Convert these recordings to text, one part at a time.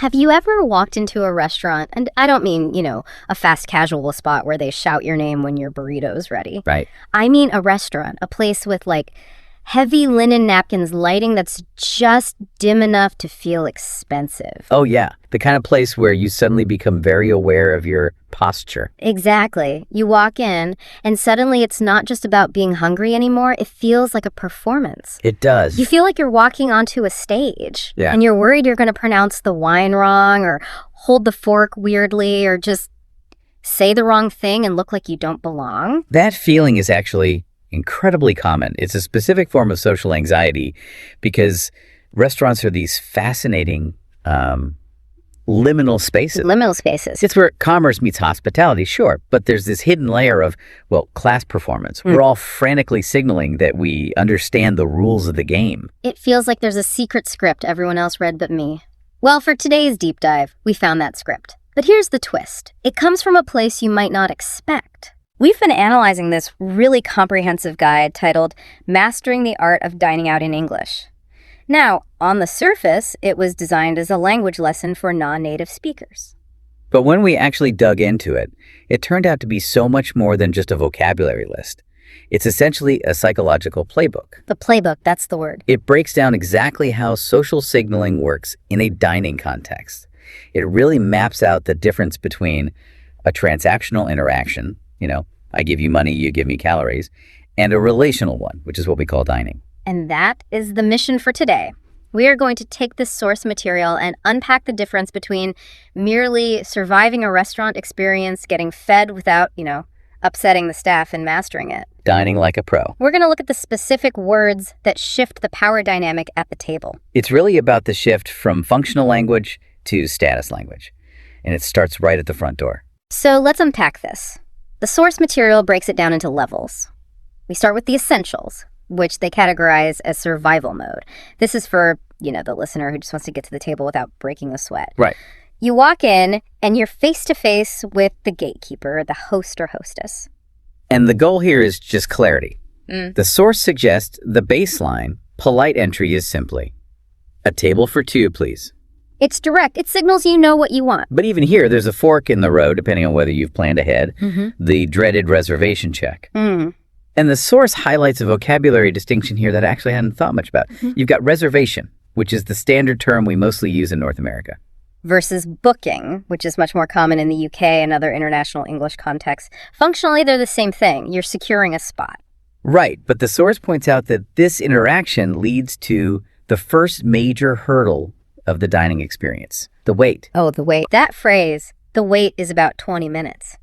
Have you ever walked into a restaurant, and I don't mean, a fast casual spot where they shout your name when your burrito's ready. Right. I mean a restaurant, a place with heavy linen napkins, lighting that's just dim enough to feel expensive. Oh, yeah. The kind of place where you suddenly become very aware of your posture. Exactly. You walk in, and suddenly it's not just about being hungry anymore. It feels like a performance. It does. You feel like you're walking onto a stage. Yeah. And you're worried you're going to pronounce the wine wrong, or hold the fork weirdly, or just say the wrong thing and look like you don't belong. That feeling is actually incredibly common. It's a specific form of social anxiety because restaurants are these fascinating liminal spaces. Liminal spaces. It's where commerce meets hospitality, sure, but there's this hidden layer of, class performance. We're all frantically signaling that we understand the rules of the game. It feels like there's a secret script everyone else read but me. Well, for today's deep dive, we found that script. But here's the twist. It comes from a place you might not expect. We've been analyzing this really comprehensive guide titled Mastering the Art of Dining Out in English. Now, on the surface, it was designed as a language lesson for non-native speakers. But when we actually dug into it, it turned out to be so much more than just a vocabulary list. It's essentially a psychological playbook. The playbook, that's the word. It breaks down exactly how social signaling works in a dining context. It really maps out the difference between a transactional interaction, I give you money, you give me calories, and a relational one, which is what we call dining. And that is the mission for today. We are going to take this source material and unpack the difference between merely surviving a restaurant experience, getting fed without, upsetting the staff, and mastering it. Dining like a pro. We're going to look at the specific words that shift the power dynamic at the table. It's really about the shift from functional language to status language, and it starts right at the front door. So let's unpack this. The source material breaks it down into levels. We start with the essentials, which they categorize as survival mode. This is for, the listener who just wants to get to the table without breaking a sweat. Right. You walk in and you're face to face with the gatekeeper, the host or hostess. And the goal here is just clarity. The source suggests the baseline, polite entry is simply, a table for two, please. It's direct. It signals you know what you want. But even here, there's a fork in the road, depending on whether you've planned ahead, the dreaded reservation check. And the source highlights a vocabulary distinction here that I actually hadn't thought much about. You've got reservation, which is the standard term we mostly use in North America. Versus booking, which is much more common in the UK and other international English contexts. Functionally, they're the same thing. You're securing a spot. Right, but the source points out that this interaction leads to the first major hurdle of the dining experience, the wait. Oh, the wait. That phrase, the wait is about 20 minutes.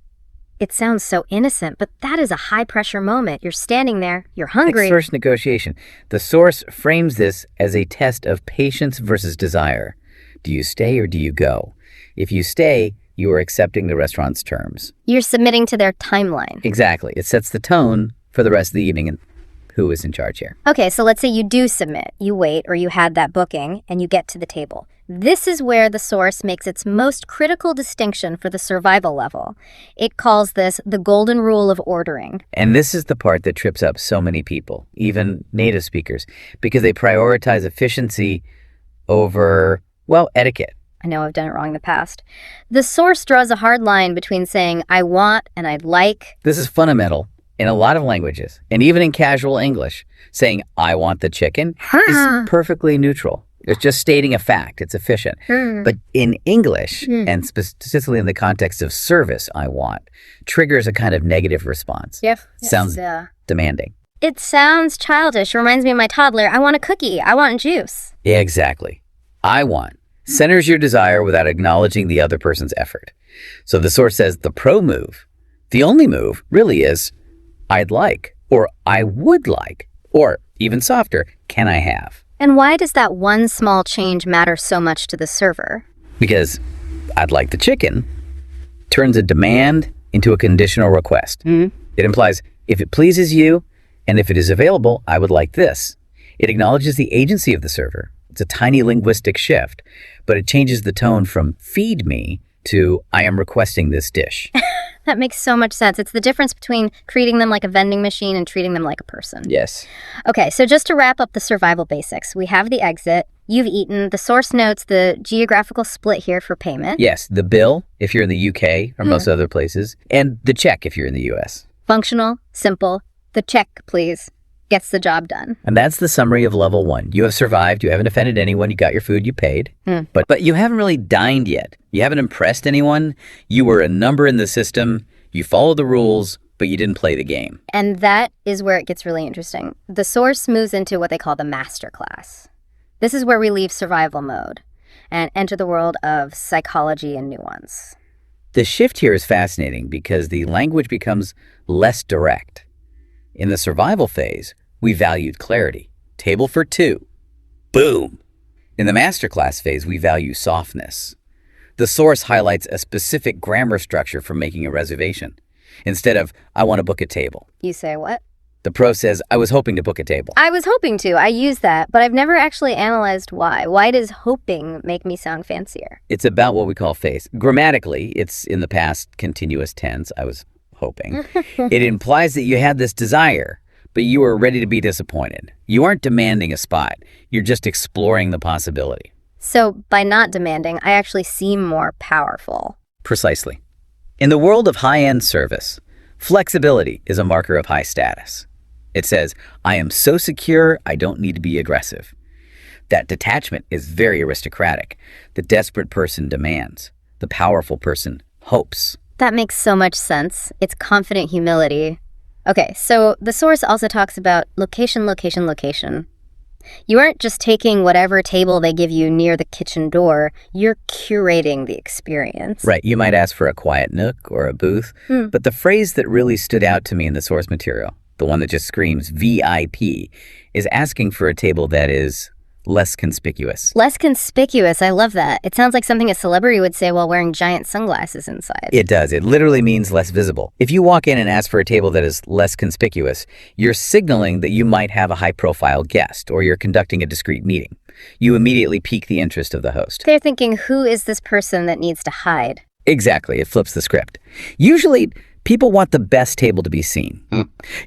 It sounds so innocent, but that is a high-pressure moment. You're standing there, you're hungry. It's first negotiation. The source frames this as a test of patience versus desire. Do you stay or do you go? If you stay, you are accepting the restaurant's terms. You're submitting to their timeline. Exactly. It sets the tone for the rest of the evening and who is in charge here. Okay, so let's say you do submit, you wait, or you had that booking, and you get to the table. This is where the source makes its most critical distinction for the survival level. It calls this the golden rule of ordering. And this is the part that trips up so many people, even native speakers, because they prioritize efficiency over, etiquette. I know I've done it wrong in the past. The source draws a hard line between saying, I want and I'd like. This is fundamental in a lot of languages, and even in casual English. Saying, I want the chicken is perfectly neutral. It's just stating a fact. It's efficient. But in English, and specifically in the context of service, I want, triggers a kind of negative response. Yep. Sounds demanding. It sounds childish. Reminds me of my toddler. I want a cookie. I want juice. Yeah, exactly. I want centers your desire without acknowledging the other person's effort. So the source says the pro move, the only move really is, I'd like, or I would like, or even softer, can I have? And why does that one small change matter so much to the server? Because I'd like the chicken turns a demand into a conditional request. It implies, if it pleases you, and if it is available, I would like this. It acknowledges the agency of the server. It's a tiny linguistic shift, but it changes the tone from feed me to I am requesting this dish. That makes so much sense. It's the difference between treating them like a vending machine and treating them like a person. Yes. Okay, so just to wrap up the survival basics, we have the exit. You've eaten. The source notes the geographical split here for payment. Yes, the bill if you're in the UK or most other places, and the check if you're in the US. Functional, simple. The check, please. Gets the job done. And that's the summary of level 1. You have survived, you haven't offended anyone, you got your food, you paid. But you haven't really dined yet. You haven't impressed anyone. You were a number in the system. You followed the rules, but you didn't play the game. And that is where it gets really interesting. The source moves into what they call the master class. This is where we leave survival mode and enter the world of psychology and nuance. The shift here is fascinating because the language becomes less direct. In the survival phase, we valued clarity. Table for 2. Boom! In the masterclass phase, we value softness. The source highlights a specific grammar structure for making a reservation. Instead of, I want to book a table. You say what? The pro says, I was hoping to book a table. I was hoping to. I use that, but I've never actually analyzed why. Why does hoping make me sound fancier? It's about what we call phase. Grammatically, it's in the past continuous tense. I was hoping. It implies that you had this desire, but you were ready to be disappointed. You aren't demanding a spot. You're just exploring the possibility. So by not demanding, I actually seem more powerful. Precisely. In the world of high-end service, flexibility is a marker of high status. It says, I am so secure, I don't need to be aggressive. That detachment is very aristocratic. The desperate person demands. The powerful person hopes. That makes so much sense. It's confident humility. Okay, so the source also talks about location, location, location. You aren't just taking whatever table they give you near the kitchen door, you're curating the experience. Right, you might ask for a quiet nook or a booth, but the phrase that really stood out to me in the source material, the one that just screams VIP, is asking for a table that is less conspicuous. Less conspicuous, I love that. It sounds like something a celebrity would say while wearing giant sunglasses inside. It does. It literally means less visible. If you walk in and ask for a table that is less conspicuous, you're signaling that you might have a high-profile guest or you're conducting a discreet meeting. You immediately pique the interest of the host. They're thinking, who is this person that needs to hide? Exactly. It flips the script. Usually, people want the best table to be seen.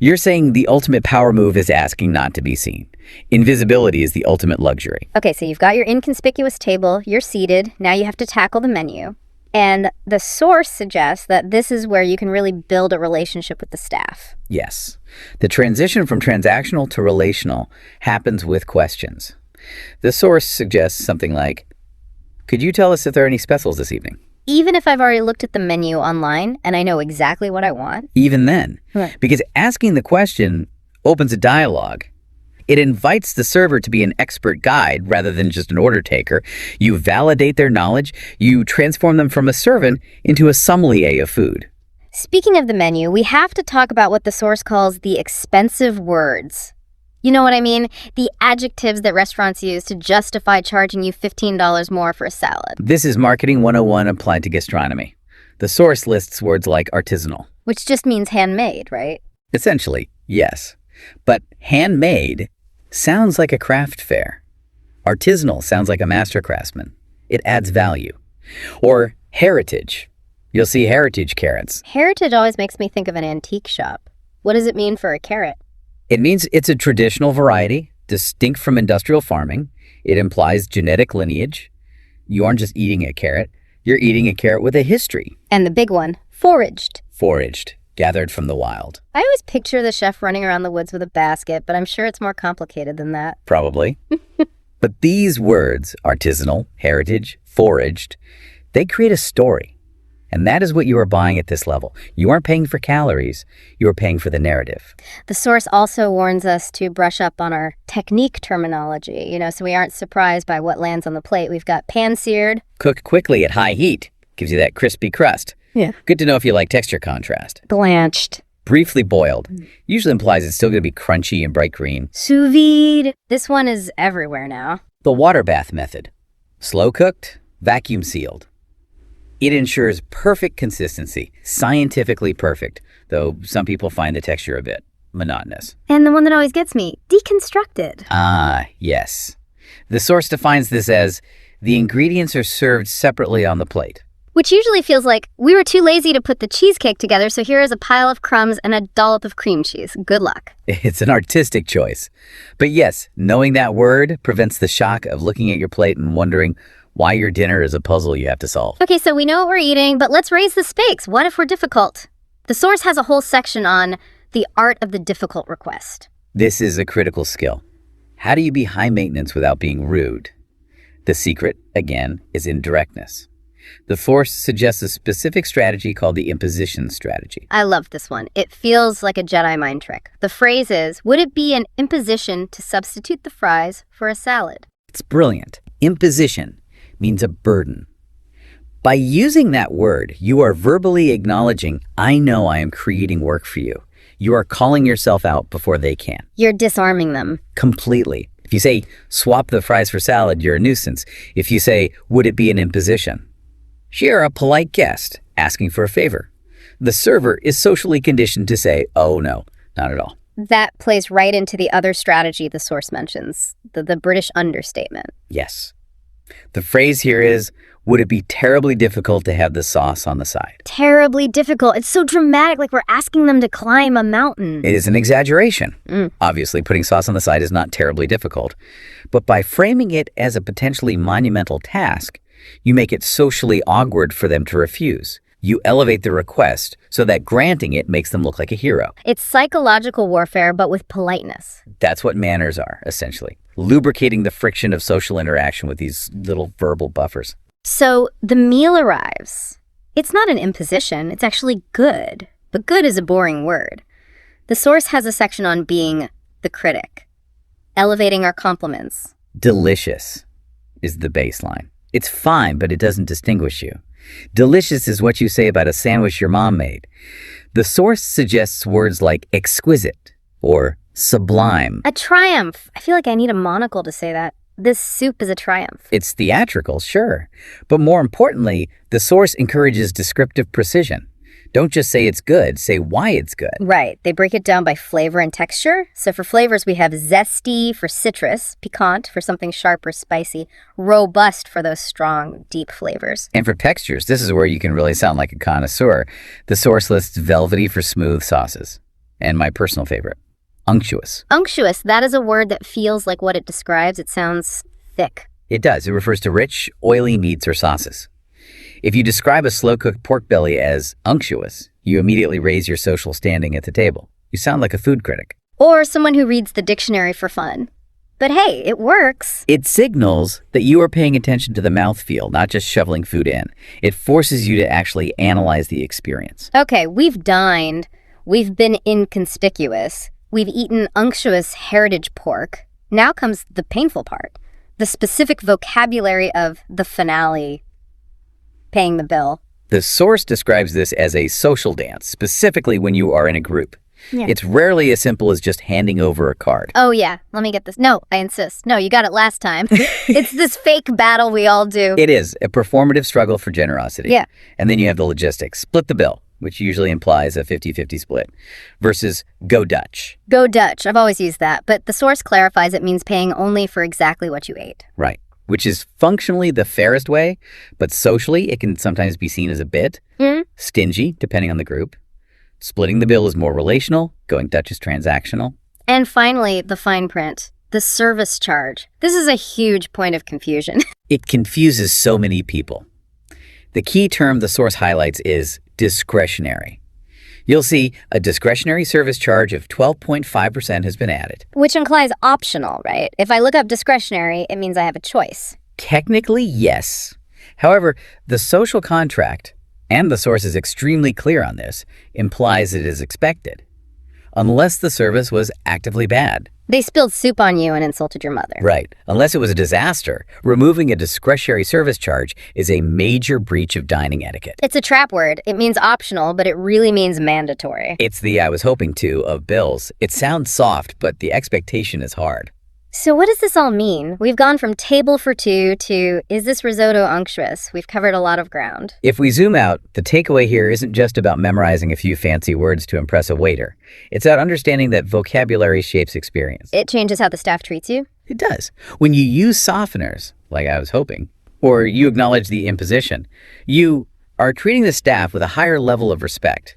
You're saying the ultimate power move is asking not to be seen. Invisibility is the ultimate luxury. Okay, so you've got your inconspicuous table, you're seated, now you have to tackle the menu. And the source suggests that this is where you can really build a relationship with the staff. Yes. The transition from transactional to relational happens with questions. The source suggests something like, could you tell us if there are any specials this evening? Even if I've already looked at the menu online and I know exactly what I want. Even then. Right. Because asking the question opens a dialogue. It invites the server to be an expert guide rather than just an order taker. You validate their knowledge. You transform them from a servant into a sommelier of food. Speaking of the menu, we have to talk about what the source calls the expensive words. You know what I mean? The adjectives that restaurants use to justify charging you $15 more for a salad. This is Marketing 101 applied to gastronomy. The source lists words like artisanal. Which just means handmade, right? Essentially, yes. But handmade sounds like a craft fair. Artisanal sounds like a master craftsman. It adds value. Or heritage. You'll see heritage carrots. Heritage always makes me think of an antique shop. What does it mean for a carrot? It means it's a traditional variety, distinct from industrial farming. It implies genetic lineage. You aren't just eating a carrot. You're eating a carrot with a history. And the big one, foraged. Foraged, gathered from the wild. I always picture the chef running around the woods with a basket, but I'm sure it's more complicated than that. Probably. But these words, artisanal, heritage, foraged, they create a story. And that is what you are buying at this level. You aren't paying for calories. You are paying for the narrative. The source also warns us to brush up on our technique terminology, so we aren't surprised by what lands on the plate. We've got pan-seared. Cooked quickly at high heat. Gives you that crispy crust. Yeah. Good to know if you like texture contrast. Blanched. Briefly boiled. Usually implies it's still going to be crunchy and bright green. Sous vide. This one is everywhere now. The water bath method. Slow cooked, vacuum sealed. It ensures perfect consistency, scientifically perfect, though some people find the texture a bit monotonous. And the one that always gets me, deconstructed. Ah, yes. The source defines this as the ingredients are served separately on the plate. Which usually feels like we were too lazy to put the cheesecake together, so here is a pile of crumbs and a dollop of cream cheese. Good luck. It's an artistic choice. But yes, knowing that word prevents the shock of looking at your plate and wondering why your dinner is a puzzle you have to solve. Okay, so we know what we're eating, but let's raise the stakes. What if we're difficult? The source has a whole section on the art of the difficult request. This is a critical skill. How do you be high maintenance without being rude? The secret, again, is in directness. The source suggests a specific strategy called the imposition strategy. I love this one. It feels like a Jedi mind trick. The phrase is, would it be an imposition to substitute the fries for a salad? It's brilliant. Imposition means a burden. By using that word, you are verbally acknowledging, I know I am creating work for you. You are calling yourself out before they can. You're disarming them. Completely. If you say, swap the fries for salad, you're a nuisance. If you say, would it be an imposition? You're a polite guest asking for a favor. The server is socially conditioned to say, oh no, not at all. That plays right into the other strategy the source mentions, the British understatement. Yes. The phrase here is, would it be terribly difficult to have the sauce on the side? Terribly difficult. It's so dramatic, like we're asking them to climb a mountain. It is an exaggeration. Obviously, putting sauce on the side is not terribly difficult. But by framing it as a potentially monumental task, you make it socially awkward for them to refuse. You elevate the request so that granting it makes them look like a hero. It's psychological warfare, but with politeness. That's what manners are, essentially. Lubricating the friction of social interaction with these little verbal buffers. So the meal arrives. It's not an imposition, it's actually good. But good is a boring word. The source has a section on being the critic, elevating our compliments. Delicious is the baseline. It's fine, but it doesn't distinguish you. Delicious is what you say about a sandwich your mom made. The source suggests words like exquisite or sublime. A triumph. I feel like I need a monocle to say that. This soup is a triumph. It's theatrical, sure. But more importantly, the source encourages descriptive precision. Don't just say it's good, say why it's good. Right. They break it down by flavor and texture. So for flavors, we have zesty for citrus, piquant for something sharp or spicy, robust for those strong, deep flavors. And for textures, this is where you can really sound like a connoisseur. The source lists velvety for smooth sauces. And my personal favorite, unctuous. Unctuous, that is a word that feels like what it describes. It sounds thick. It does. It refers to rich, oily meats or sauces. If you describe a slow-cooked pork belly as unctuous, you immediately raise your social standing at the table. You sound like a food critic. Or someone who reads the dictionary for fun. But hey, it works. It signals that you are paying attention to the mouthfeel, not just shoveling food in. It forces you to actually analyze the experience. Okay, we've dined. We've been inconspicuous. We've eaten unctuous heritage pork. Now comes the painful part. The specific vocabulary of the finale, paying the bill. The source describes this as a social dance, specifically when you are in a group. Yeah. It's rarely as simple as just handing over a card. Oh yeah, let me get this. No, I insist. No, you got it last time. It's this fake battle we all do. It is a performative struggle for generosity. Yeah. And then you have the logistics. Split the bill, which usually implies a 50-50 split, versus go Dutch. Go Dutch. I've always used that, but the source clarifies it means paying only for exactly what you ate. Right. Which is functionally the fairest way, but socially it can sometimes be seen as a bit stingy, depending on the group. Splitting the bill is more relational. Going Dutch is transactional. And finally, the fine print, the service charge. This is a huge point of confusion. It confuses so many people. The key term the source highlights is discretionary. You'll see a discretionary service charge of 12.5% has been added. Which implies optional, right? If I look up discretionary, it means I have a choice. Technically, yes. However, the social contract, and the source is extremely clear on this, implies it is expected, unless the service was actively bad. They spilled soup on you and insulted your mother. Right. Unless it was a disaster, removing a discretionary service charge is a major breach of dining etiquette. It's a trap word. It means optional, but it really means mandatory. It's the I was hoping to of bills. It sounds soft, but the expectation is hard. So what does this all mean? We've gone from table for two to, is this risotto unctuous? We've covered a lot of ground. If we zoom out, the takeaway here isn't just about memorizing a few fancy words to impress a waiter. It's about understanding that vocabulary shapes experience. It changes how the staff treats you? It does. When you use softeners, like I was hoping, or you acknowledge the imposition, you are treating the staff with a higher level of respect.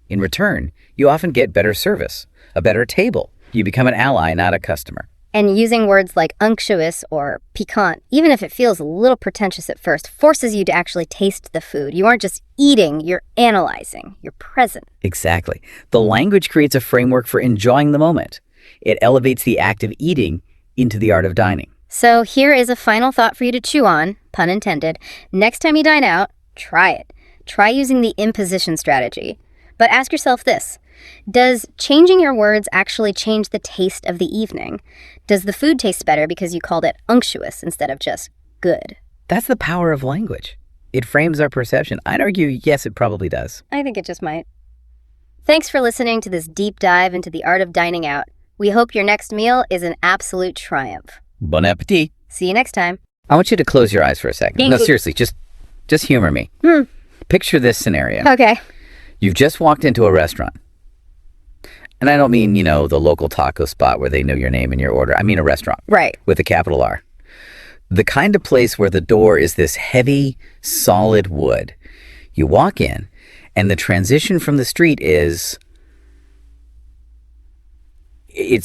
In return, you often get better service, a better table. You become an ally, not a customer. And using words like unctuous or piquant, even if it feels a little pretentious at first, forces you to actually taste the food. You aren't just eating, you're analyzing, you're present. Exactly. The language creates a framework for enjoying the moment. It elevates the act of eating into the art of dining. So here is a final thought for you to chew on, pun intended. Next time you dine out, try it. Try using the imposition strategy. But ask yourself this. Does changing your words actually change the taste of the evening? Does the food taste better because you called it unctuous instead of just good? That's the power of language. It frames our perception. I'd argue, yes, it probably does. I think it just might. Thanks for listening to this deep dive into the art of dining out. We hope your next meal is an absolute triumph. Bon appetit. See you next time. I want you to close your eyes for a second. No, seriously, just humor me. Picture this scenario. Okay. You've just walked into a restaurant. And I don't mean, the local taco spot where they know your name and your order. I mean a restaurant. Right. With a capital R. The kind of place where the door is this heavy, solid wood. You walk in, and the transition from the street it's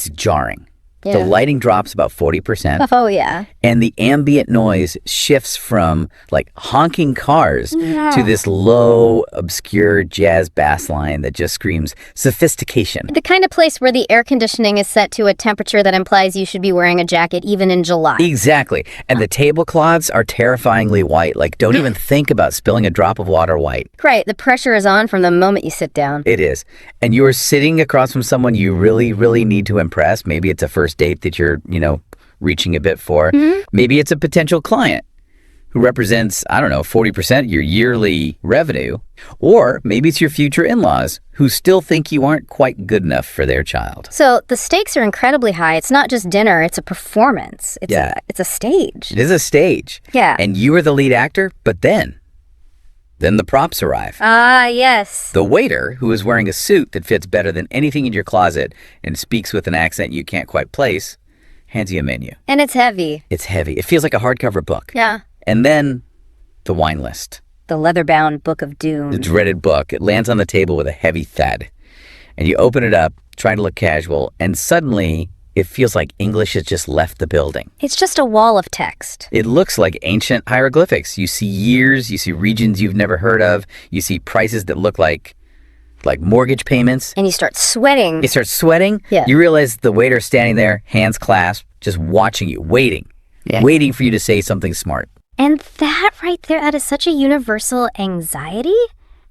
jarring. Yeah. The lighting drops about 40%. Oh, yeah. And the ambient noise shifts from honking cars to this low, obscure jazz bass line that just screams sophistication. The kind of place where the air conditioning is set to a temperature that implies you should be wearing a jacket even in July. Exactly. And the tablecloths are terrifyingly white. Don't even think about spilling a drop of water white. Right. The pressure is on from the moment you sit down. It is. And you're sitting across from someone you really, really need to impress. Maybe it's a first date that you're, reaching a bit for. Maybe it's a potential client who represents, 40% of your yearly revenue. Or maybe it's your future in-laws who still think you aren't quite good enough for their child. So the stakes are incredibly high. It's not just dinner, it's a performance. It's a stage. It is a stage. Yeah. And you are the lead actor, but then the props arrive. Ah, yes. The waiter, who is wearing a suit that fits better than anything in your closet and speaks with an accent you can't quite place, hands you a menu. And it's heavy. It's heavy. It feels like a hardcover book. Yeah. And then the wine list. The leather-bound Book of Doom. The dreaded book. It lands on the table with a heavy thud. And you open it up, trying to look casual, and suddenly it feels like English has just left the building. It's just a wall of text. It looks like ancient hieroglyphics. You see years, you see regions you've never heard of, you see prices that look like mortgage payments. And you start sweating. You start sweating. Yeah. You realize the waiter's standing there, hands clasped, just watching you, waiting for you to say something smart. And that right there, that is such a universal anxiety.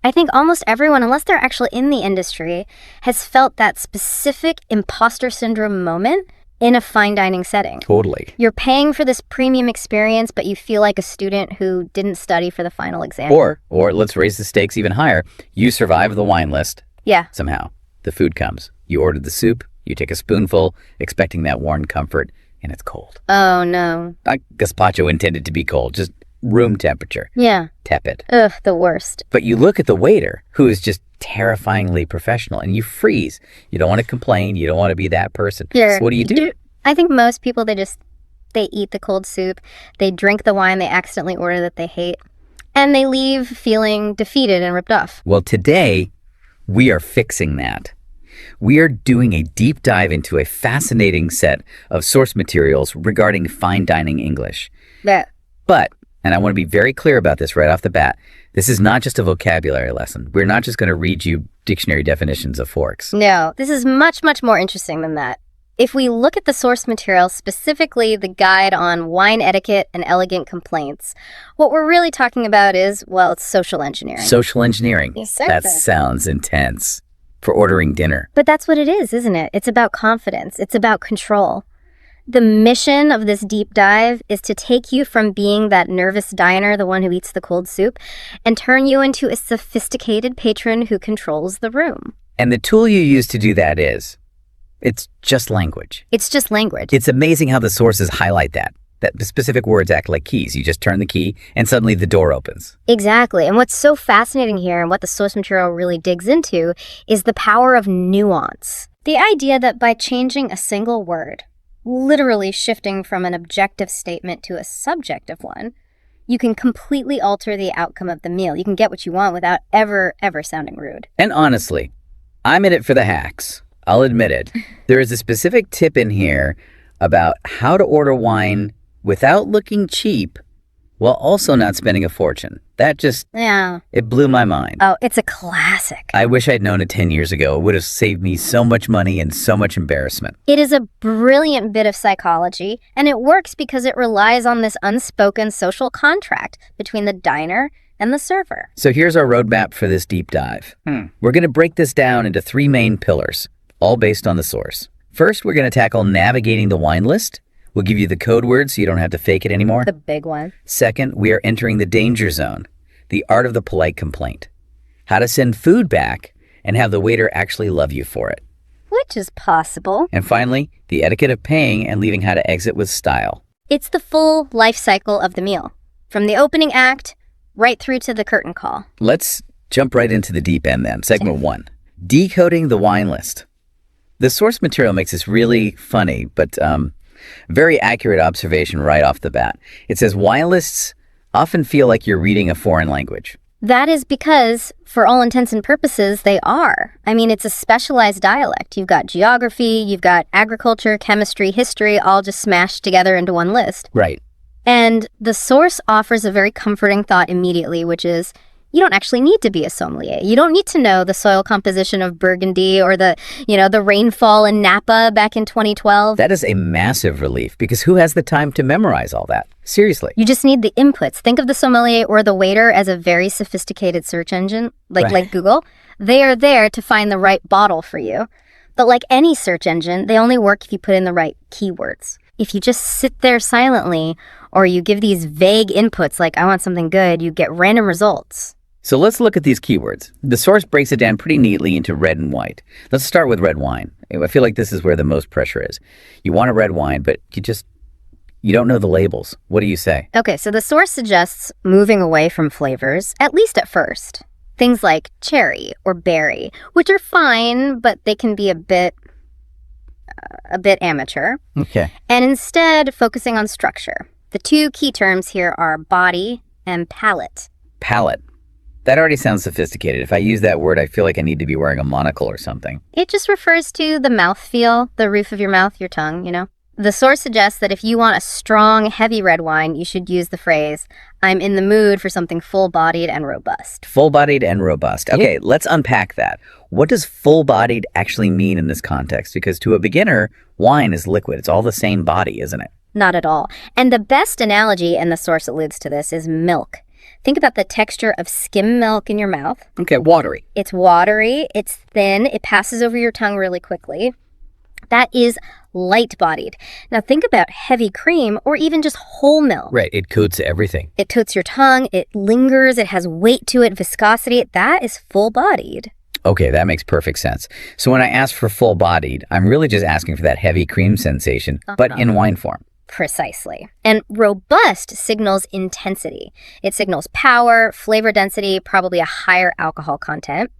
I think almost everyone, unless they're actually in the industry, has felt that specific imposter syndrome moment in a fine dining setting. Totally. You're paying for this premium experience, but you feel like a student who didn't study for the final exam. Or let's raise the stakes even higher. You survive the wine list. Yeah. Somehow. The food comes. You ordered the soup. You take a spoonful, expecting that warm comfort, and it's cold. Oh, no. Not gazpacho intended to be cold, just room temperature. Yeah. Tepid. Ugh, the worst. But you look at the waiter, who is just terrifyingly professional, and you freeze. You don't want to complain. You don't want to be that person. Yeah. So what do you do? I think most people, they eat the cold soup, they drink the wine they accidentally order that they hate, and they leave feeling defeated and ripped off. Well, today, we are fixing that. We are doing a deep dive into a fascinating set of source materials regarding fine dining English. Yeah. But, and I want to be very clear about this right off the bat, this is not just a vocabulary lesson. We're not just going to read you dictionary definitions of forks. No, this is much, much more interesting than that. If we look at the source material, specifically the guide on wine etiquette and elegant complaints, what we're really talking about is, it's social engineering. Social engineering. You said that that. Sounds intense. For ordering dinner. But that's what it is, isn't it? It's about confidence. It's about control. The mission of this deep dive is to take you from being that nervous diner, the one who eats the cold soup, and turn you into a sophisticated patron who controls the room. And the tool you use to do that it's just language. It's just language. It's amazing how the sources highlight that specific words act like keys. You just turn the key and suddenly the door opens. Exactly. And what's so fascinating here and what the source material really digs into is the power of nuance. The idea that by changing a single word, literally shifting from an objective statement to a subjective one, You can completely alter the outcome of the meal. You can get what you want without ever sounding rude. And honestly, I'm in it for the hacks. I'll admit it. There is a specific tip in here about how to order wine without looking cheap while also not spending a fortune. That just, it blew my mind. Oh, it's a classic. I wish I'd known it 10 years ago. It would have saved me so much money and so much embarrassment. It is a brilliant bit of psychology, and it works because it relies on this unspoken social contract between the diner and the server. So here's our roadmap for this deep dive. We're going to break this down into 3 main pillars, all based on the source. First, we're going to tackle navigating the wine list. We'll give you the code word so you don't have to fake it anymore. The big one. Second, we are entering the danger zone, the art of the polite complaint. How to send food back and have the waiter actually love you for it. Which is possible. And finally, the etiquette of paying and leaving how to exit with style. It's the full life cycle of the meal, from the opening act right through to the curtain call. Let's jump right into the deep end then. Segment 1, decoding the wine list. The source material makes this really funny, but very accurate observation right off the bat. It says wine lists often feel like you're reading a foreign language. That is because, for all intents and purposes, they are. I mean, it's a specialized dialect. You've got geography, you've got agriculture, chemistry, history, all just smashed together into one list. Right. And the source offers a very comforting thought immediately, which is, you don't actually need to be a sommelier. You don't need to know the soil composition of Burgundy or the rainfall in Napa back in 2012. That is a massive relief, because who has the time to memorize all that? Seriously. You just need the inputs. Think of the sommelier or the waiter as a very sophisticated search engine, like Google. They are there to find the right bottle for you. But like any search engine, they only work if you put in the right keywords. If you just sit there silently, or you give these vague inputs like, I want something good, you get random results. So let's look at these keywords. The source breaks it down pretty neatly into red and white. Let's start with red wine. I feel like this is where the most pressure is. You want a red wine, but you don't know the labels. What do you say? Okay, so the source suggests moving away from flavors, at least at first. Things like cherry or berry, which are fine, but they can be a bit amateur. Okay. And instead, focusing on structure. The 2 key terms here are body and palate. Palate. That already sounds sophisticated. If I use that word, I feel like I need to be wearing a monocle or something. It just refers to the mouthfeel, the roof of your mouth, your tongue, you know. The source suggests that if you want a strong, heavy red wine, you should use the phrase, I'm in the mood for something full-bodied and robust. Full-bodied and robust. Okay, let's unpack that. What does full-bodied actually mean in this context? Because to a beginner, wine is liquid. It's all the same body, isn't it? Not at all. And the best analogy, and the source alludes to this, is milk. Think about the texture of skim milk in your mouth. Okay, watery. It's watery, it's thin, it passes over your tongue really quickly. That is light-bodied. Now think about heavy cream or even just whole milk. Right, it coats everything. It coats your tongue, it lingers, it has weight to it, viscosity. That is full-bodied. Okay, that makes perfect sense. So when I ask for full-bodied, I'm really just asking for that heavy cream sensation, but in wine form. Precisely. And robust signals intensity. It signals power, flavor density, probably a higher alcohol content.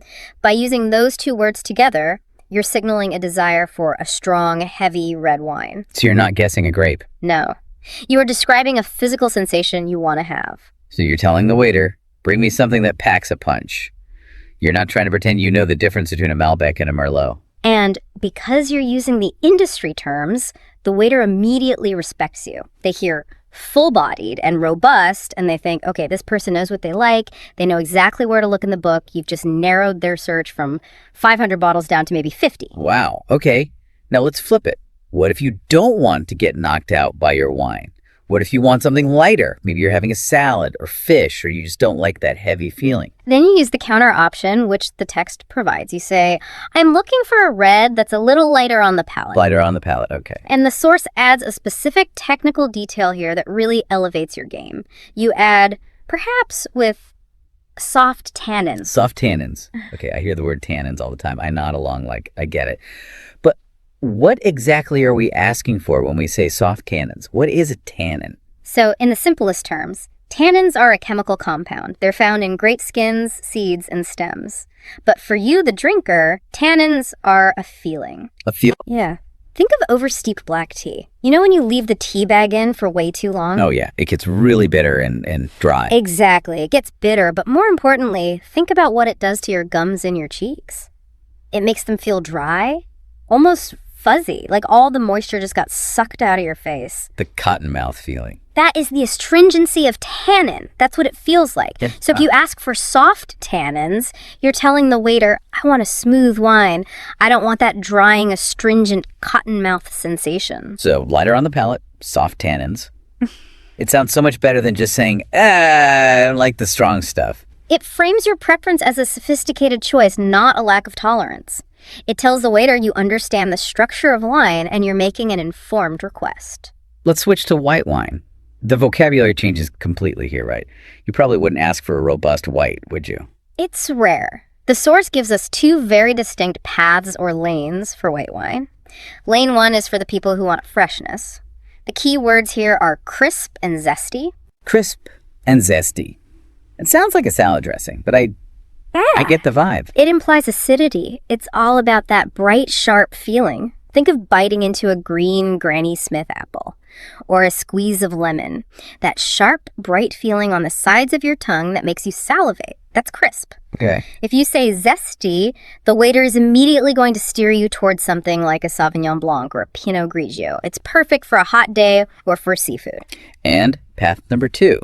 By using those 2 words together, you're signaling a desire for a strong, heavy red wine. So you're not guessing a grape? No. You are describing a physical sensation you want to have. So you're telling the waiter, bring me something that packs a punch. You're not trying to pretend you know the difference between a Malbec and a Merlot. And because you're using the industry terms, the waiter immediately respects you. They hear full-bodied and robust, and they think, okay, this person knows what they like. They know exactly where to look in the book. You've just narrowed their search from 500 bottles down to maybe 50. Wow. Okay. Now let's flip it. What if you don't want to get knocked out by your wine? What if you want something lighter? Maybe you're having a salad or fish, or you just don't like that heavy feeling. Then you use the counter option, which the text provides. You say, I'm looking for a red that's a little lighter on the palate. Lighter on the palate, okay. And the source adds a specific technical detail here that really elevates your game. You add, perhaps with soft tannins. Soft tannins. Okay, I hear the word tannins all the time. I nod along like I get it. But what exactly are we asking for when we say soft tannins? What is a tannin? So in the simplest terms, tannins are a chemical compound. They're found in grape skins, seeds, and stems. But for you, the drinker, tannins are a feeling. A feel? Yeah. Think of oversteeped black tea. You know when you leave the tea bag in for way too long? Oh, yeah. It gets really bitter and dry. Exactly. It gets bitter, but more importantly, think about what it does to your gums and your cheeks. It makes them feel dry, almost fuzzy, like all the moisture just got sucked out of your face. The cotton mouth feeling. That is the astringency of tannin. That's what it feels like. Yeah. So if you ask for soft tannins, you're telling the waiter, I want a smooth wine. I don't want that drying, astringent cotton mouth sensation. So lighter on the palate, soft tannins. It sounds so much better than just saying, I don't like the strong stuff. It frames your preference as a sophisticated choice, not a lack of tolerance. It tells the waiter you understand the structure of wine and you're making an informed request. Let's switch to white wine. The vocabulary changes completely here, right? You probably wouldn't ask for a robust white, would you? It's rare. The source gives us two very distinct paths or lanes for white wine. Lane 1 is for the people who want freshness. The key words here are crisp and zesty. Crisp and zesty. It sounds like a salad dressing, but I get the vibe. It implies acidity. It's all about that bright, sharp feeling. Think of biting into a green Granny Smith apple or a squeeze of lemon. That sharp, bright feeling on the sides of your tongue that makes you salivate. That's crisp. Okay. If you say zesty, the waiter is immediately going to steer you towards something like a Sauvignon Blanc or a Pinot Grigio. It's perfect for a hot day or for seafood. And path number 2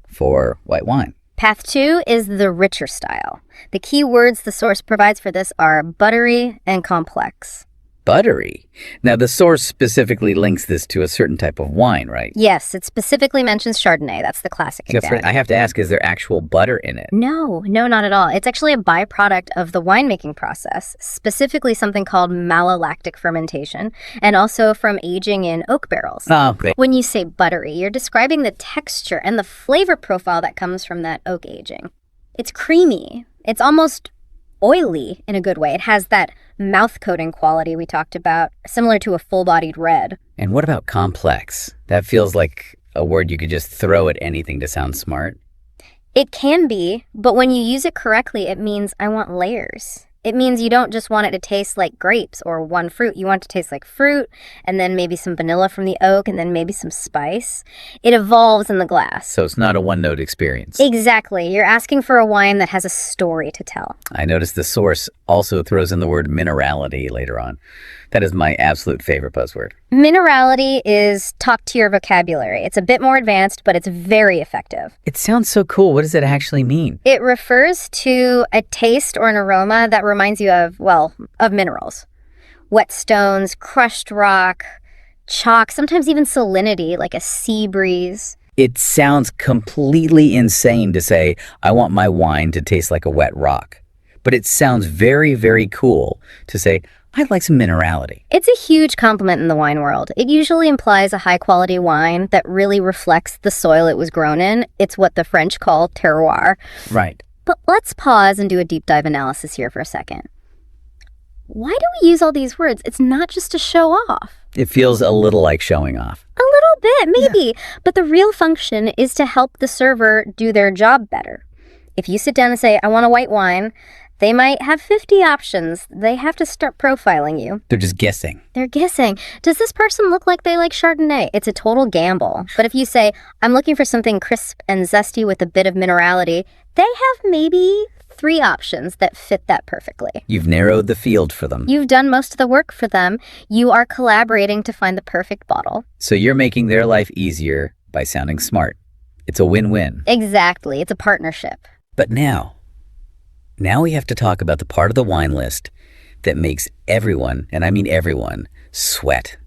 for white wine. Path 2 is the richer style. The key words the source provides for this are buttery and complex. Buttery. Now, the source specifically links this to a certain type of wine, right? Yes, it specifically mentions Chardonnay. That's the classic example. I have to ask, is there actual butter in it? No, not at all. It's actually a byproduct of the winemaking process, specifically something called malolactic fermentation, and also from aging in oak barrels. Oh, okay. When you say buttery, you're describing the texture and the flavor profile that comes from that oak aging. It's creamy. It's almost oily in a good way. It has that mouth coating quality we talked about, similar to a full-bodied red. And what about complex? That feels like a word you could just throw at anything to sound smart. It can be, but when you use it correctly, it means I want layers. It means you don't just want it to taste like grapes or one fruit. You want it to taste like fruit, and then maybe some vanilla from the oak, and then maybe some spice. It evolves in the glass. So it's not a one-note experience. Exactly. You're asking for a wine that has a story to tell. I noticed the source also throws in the word minerality later on. That is my absolute favorite buzzword. Minerality is top-tier vocabulary. It's a bit more advanced, but it's very effective. It sounds so cool. What does it actually mean? It refers to a taste or an aroma that reminds you of minerals. Wet stones, crushed rock, chalk, sometimes even salinity, like a sea breeze. It sounds completely insane to say, I want my wine to taste like a wet rock. But it sounds very, very cool to say, I'd like some minerality. It's a huge compliment in the wine world. It usually implies a high-quality wine that really reflects the soil it was grown in. It's what the French call terroir. Right. But let's pause and do a deep dive analysis here for a second. Why do we use all these words? It's not just to show off. It feels a little like showing off. A little bit, maybe. Yeah. But the real function is to help the server do their job better. If you sit down and say, I want a white wine, they might have 50 options. They have to start profiling you. They're just guessing. They're guessing. Does this person look like they like Chardonnay? It's a total gamble. But if you say, I'm looking for something crisp and zesty with a bit of minerality, they have maybe 3 options that fit that perfectly. You've narrowed the field for them. You've done most of the work for them. You are collaborating to find the perfect bottle. So you're making their life easier by sounding smart. It's a win-win. Exactly. It's a partnership. But now we have to talk about the part of the wine list that makes everyone, and I mean everyone, sweat.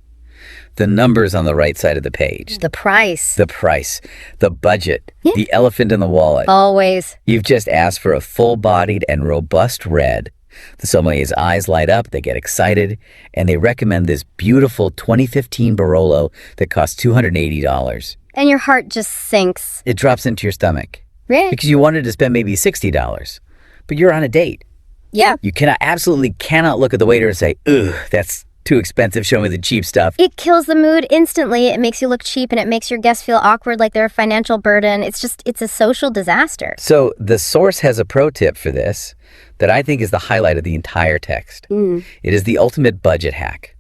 The numbers on the right side of the page. The price. The budget. Yeah. The elephant in the wallet. Always. You've just asked for a full-bodied and robust red. The sommelier's eyes light up, they get excited, and they recommend this beautiful 2015 Barolo that costs $280. And your heart just sinks. It drops into your stomach. Really? Because you wanted to spend maybe $60. But you're on a date. Yeah. You absolutely cannot look at the waiter and say, ugh, that's too expensive, show me the cheap stuff. It kills the mood instantly. It makes you look cheap and it makes your guests feel awkward, like they're a financial burden. It's a social disaster. So the source has a pro tip for this that I think is the highlight of the entire text. It is the ultimate budget hack.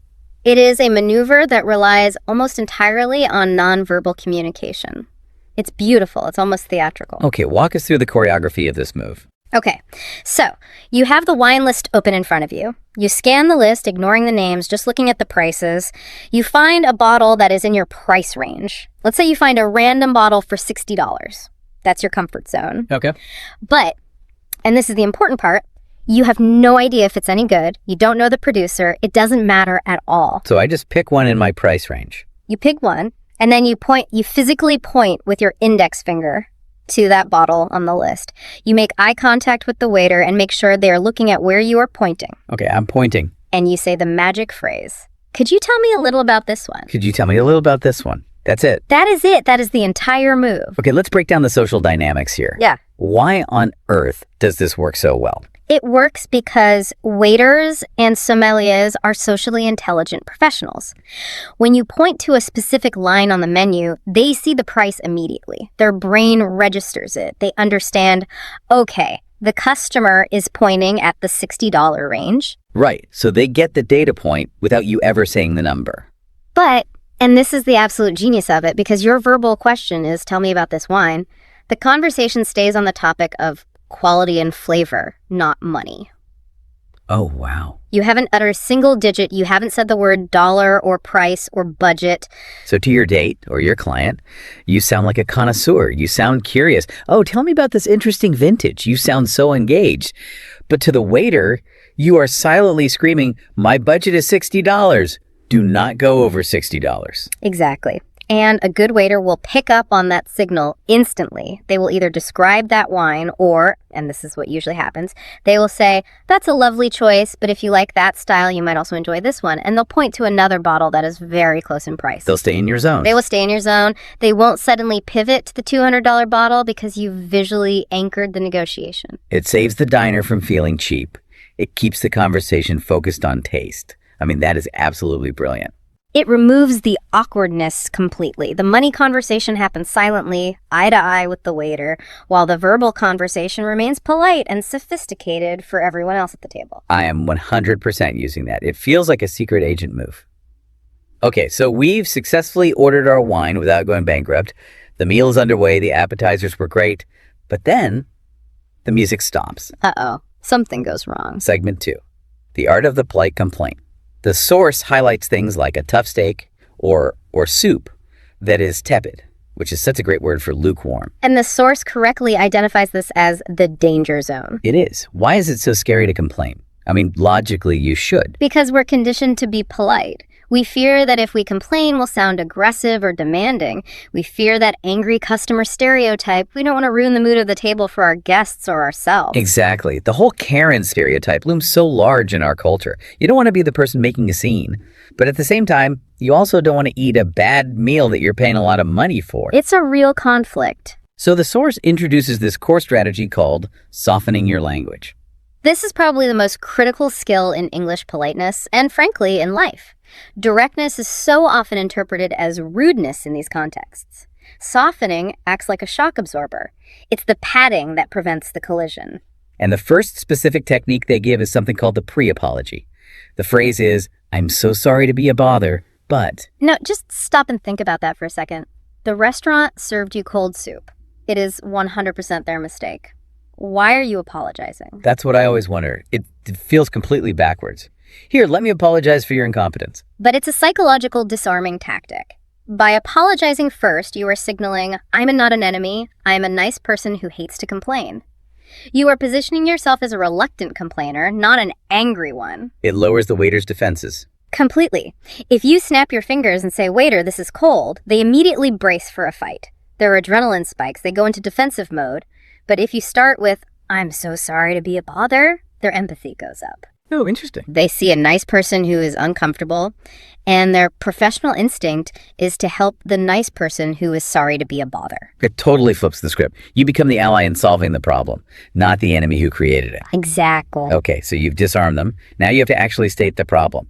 It is a maneuver that relies almost entirely on nonverbal communication. It's beautiful. It's almost theatrical. Okay, walk us through the choreography of this move. Okay, so you have the wine list open in front of you. You scan the list, ignoring the names, just looking at the prices. You find a bottle that is in your price range. Let's say you find a random bottle for $60. That's your comfort zone. Okay. But, and this is the important part, you have no idea if it's any good. You don't know the producer. It doesn't matter at all. So I just pick one in my price range. You pick one, and then you physically point with your index finger to that bottle on the list. You make eye contact with the waiter and make sure they are looking at where you are pointing. Okay, I'm pointing. And you say the magic phrase. Could you tell me a little about this one? Could you tell me a little about this one? That's it. That is it. That is the entire move. Okay, let's break down the social dynamics here. Yeah. Why on earth does this work so well? It works because waiters and sommeliers are socially intelligent professionals. When you point to a specific line on the menu, they see the price immediately. Their brain registers it. They understand, okay, the customer is pointing at the $60 range. Right, so they get the data point without you ever saying the number. But, and this is the absolute genius of it, because your verbal question is, tell me about this wine, the conversation stays on the topic of quality and flavor, not money. Oh, wow. You haven't uttered a single digit. You haven't said the word dollar or price or budget. So to your date or your client, you sound like a connoisseur. You sound curious. Oh, tell me about this interesting vintage. You sound so engaged. But to the waiter, you are silently screaming, my budget is $60. Do not go over $60. Exactly. And a good waiter will pick up on that signal instantly. They will either describe that wine or, and this is what usually happens, they will say, that's a lovely choice, but if you like that style, you might also enjoy this one. And they'll point to another bottle that is very close in price. They'll stay in your zone. They will stay in your zone. They won't suddenly pivot to the $200 bottle because you visually anchored the negotiation. It saves the diner from feeling cheap. It keeps the conversation focused on taste. I mean, that is absolutely brilliant. It removes the awkwardness completely. The money conversation happens silently, eye to eye with the waiter, while the verbal conversation remains polite and sophisticated for everyone else at the table. I am 100% using that. It feels like a secret agent move. Okay, so we've successfully ordered our wine without going bankrupt. The meal is underway. The appetizers were great. But then the music stops. Uh-oh. Something goes wrong. Segment 2. The art of the polite complaint. The source highlights things like a tough steak or soup that is tepid, which is such a great word for lukewarm. And the source correctly identifies this as the danger zone. It is. Why is it so scary to complain? I mean, logically, you should. Because we're conditioned to be polite. We fear that if we complain, we'll sound aggressive or demanding. We fear that angry customer stereotype. We don't want to ruin the mood of the table for our guests or ourselves. Exactly. The whole Karen stereotype looms so large in our culture. You don't want to be the person making a scene. But at the same time, you also don't want to eat a bad meal that you're paying a lot of money for. It's a real conflict. So the source introduces this core strategy called softening your language. This is probably the most critical skill in English politeness, and frankly, in life. Directness is so often interpreted as rudeness in these contexts. Softening acts like a shock absorber. It's the padding that prevents the collision. And the first specific technique they give is something called the pre-apology. The phrase is, I'm so sorry to be a bother, but... No, just stop and think about that for a second. The restaurant served you cold soup. It is 100% their mistake. Why are you apologizing? That's what I always wonder. It feels completely backwards. Here, let me apologize for your incompetence. But it's a psychological disarming tactic. By apologizing first, you are signaling, I'm not an enemy, I am a nice person who hates to complain. You are positioning yourself as a reluctant complainer, not an angry one. It lowers the waiter's defenses. Completely. If you snap your fingers and say, waiter, this is cold, they immediately brace for a fight. Their adrenaline spikes, they go into defensive mode. But if you start with, I'm so sorry to be a bother, their empathy goes up. Oh, interesting. They see a nice person who is uncomfortable, and their professional instinct is to help the nice person who is sorry to be a bother. It totally flips the script. You become the ally in solving the problem, not the enemy who created it. Exactly. Okay, so you've disarmed them. Now you have to actually state the problem.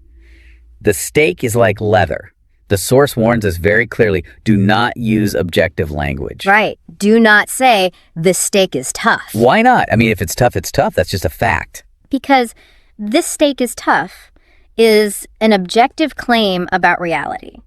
The steak is like leather. The source warns us very clearly, do not use objective language. Right. Do not say, the steak is tough. Why not? I mean, if it's tough, it's tough. That's just a fact. Because this steak is tough is an objective claim about reality.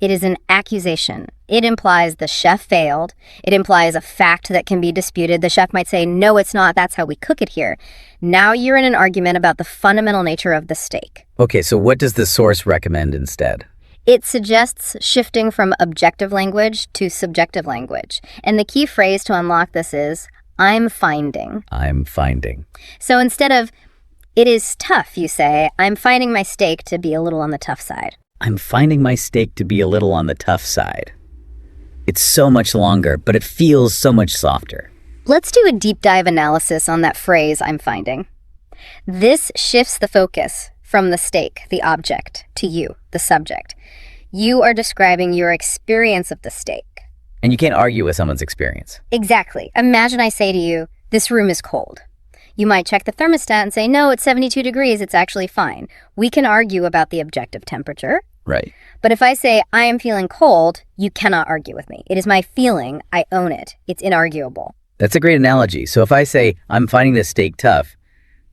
It is an accusation. It implies the chef failed. It implies a fact that can be disputed. The chef might say, no, it's not. That's how we cook it here. Now you're in an argument about the fundamental nature of the steak. Okay, so what does the source recommend instead? It suggests shifting from objective language to subjective language. And the key phrase to unlock this is, I'm finding. I'm finding. So instead of, it is tough, you say, I'm finding my steak to be a little on the tough side. I'm finding my steak to be a little on the tough side. It's so much longer, but it feels so much softer. Let's do a deep dive analysis on that phrase, I'm finding. This shifts the focus from the steak, the object, to you, the subject. You are describing your experience of the steak. And you can't argue with someone's experience. Exactly. Imagine I say to you, this room is cold. You might check the thermostat and say, no, it's 72 degrees, it's actually fine. We can argue about the objective temperature. Right. But if I say, I am feeling cold, you cannot argue with me. It is my feeling. I own it. It's inarguable. That's a great analogy. So if I say, I'm finding this steak tough,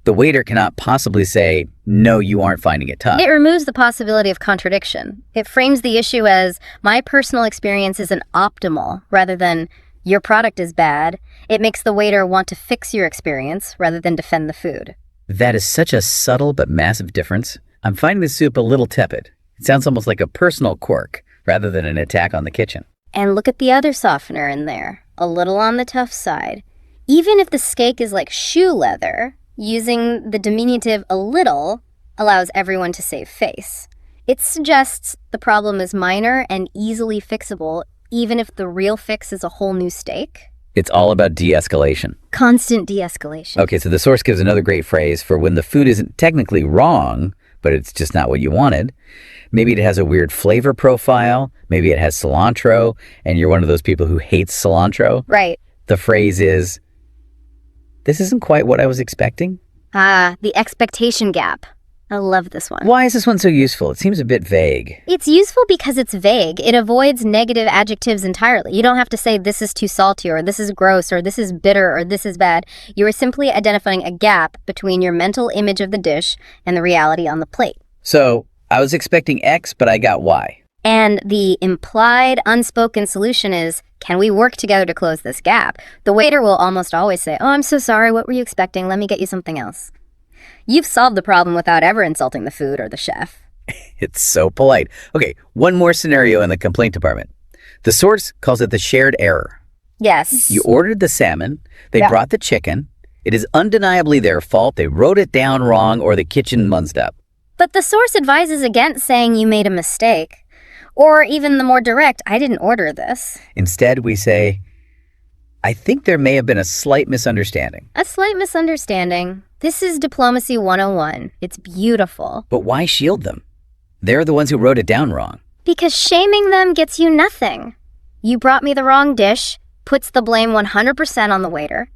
the waiter cannot possibly say, no, you aren't finding it tough. It removes the possibility of contradiction. It frames the issue as, my personal experience isn't optimal, rather than, your product is bad. It makes the waiter want to fix your experience rather than defend the food. That is such a subtle but massive difference. I'm finding the soup a little tepid. It sounds almost like a personal quirk rather than an attack on the kitchen. And look at the other softener in there, a little on the tough side. Even if the steak is like shoe leather, using the diminutive a little allows everyone to save face. It suggests the problem is minor and easily fixable, even if the real fix is a whole new steak. It's all about de-escalation. Constant de-escalation. Okay, so the source gives another great phrase for when the food isn't technically wrong, but it's just not what you wanted. Maybe it has a weird flavor profile. Maybe it has cilantro, and you're one of those people who hates cilantro. Right. The phrase is, this isn't quite what I was expecting. Ah, the expectation gap. I love this one. Why is this one so useful? It seems a bit vague. It's useful because it's vague. It avoids negative adjectives entirely. You don't have to say this is too salty or this is gross or this is bitter or this is bad. You are simply identifying a gap between your mental image of the dish and the reality on the plate. So, I was expecting X, but I got Y. And the implied, unspoken solution is, can we work together to close this gap? The waiter will almost always say, oh, I'm so sorry, what were you expecting? Let me get you something else. You've solved the problem without ever insulting the food or the chef. It's so polite. Okay, one more scenario in the complaint department. The source calls it the shared error. Yes. You ordered the salmon, they Yeah. brought the chicken. It is undeniably their fault. They wrote it down wrong or the kitchen munsed up. But the source advises against saying you made a mistake. Or even the more direct, I didn't order this. Instead, we say, I think there may have been a slight misunderstanding. A slight misunderstanding. This is Diplomacy 101. It's beautiful. But why shield them? They're the ones who wrote it down wrong. Because shaming them gets you nothing. You brought me the wrong dish, puts the blame 100% on the waiter.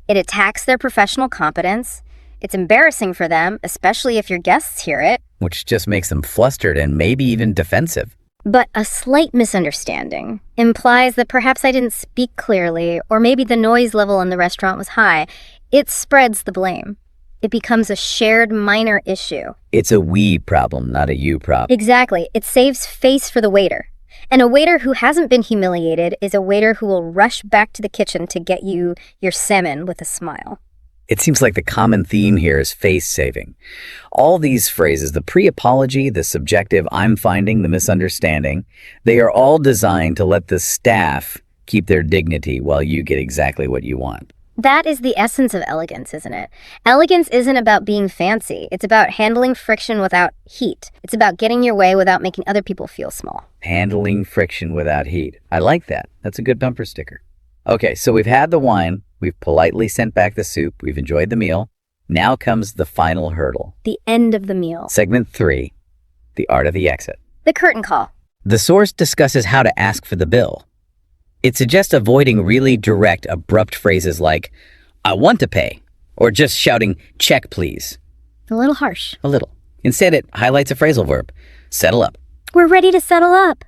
It attacks their professional competence. It's embarrassing for them, especially if your guests hear it. Which just makes them flustered and maybe even defensive. But a slight misunderstanding implies that perhaps I didn't speak clearly, or maybe the noise level in the restaurant was high. It spreads the blame. It becomes a shared minor issue. It's a we problem, not a you problem. Exactly. It saves face for the waiter. And a waiter who hasn't been humiliated is a waiter who will rush back to the kitchen to get you your salmon with a smile. It seems like the common theme here is face-saving. All these phrases, the pre-apology, the subjective I'm finding, the misunderstanding, they are all designed to let the staff keep their dignity while you get exactly what you want. That is the essence of elegance, isn't it? Elegance isn't about being fancy. It's about handling friction without heat. It's about getting your way without making other people feel small. Handling friction without heat. I like that. That's a good bumper sticker. Okay, so we've had the wine. We've politely sent back the soup. We've enjoyed the meal. Now comes the final hurdle. The end of the meal. Segment 3, the art of the exit. The curtain call. The source discusses how to ask for the bill. It suggests avoiding really direct, abrupt phrases like, I want to pay, or just shouting, check please. A little harsh. A little. Instead, it highlights a phrasal verb, settle up. We're ready to settle up.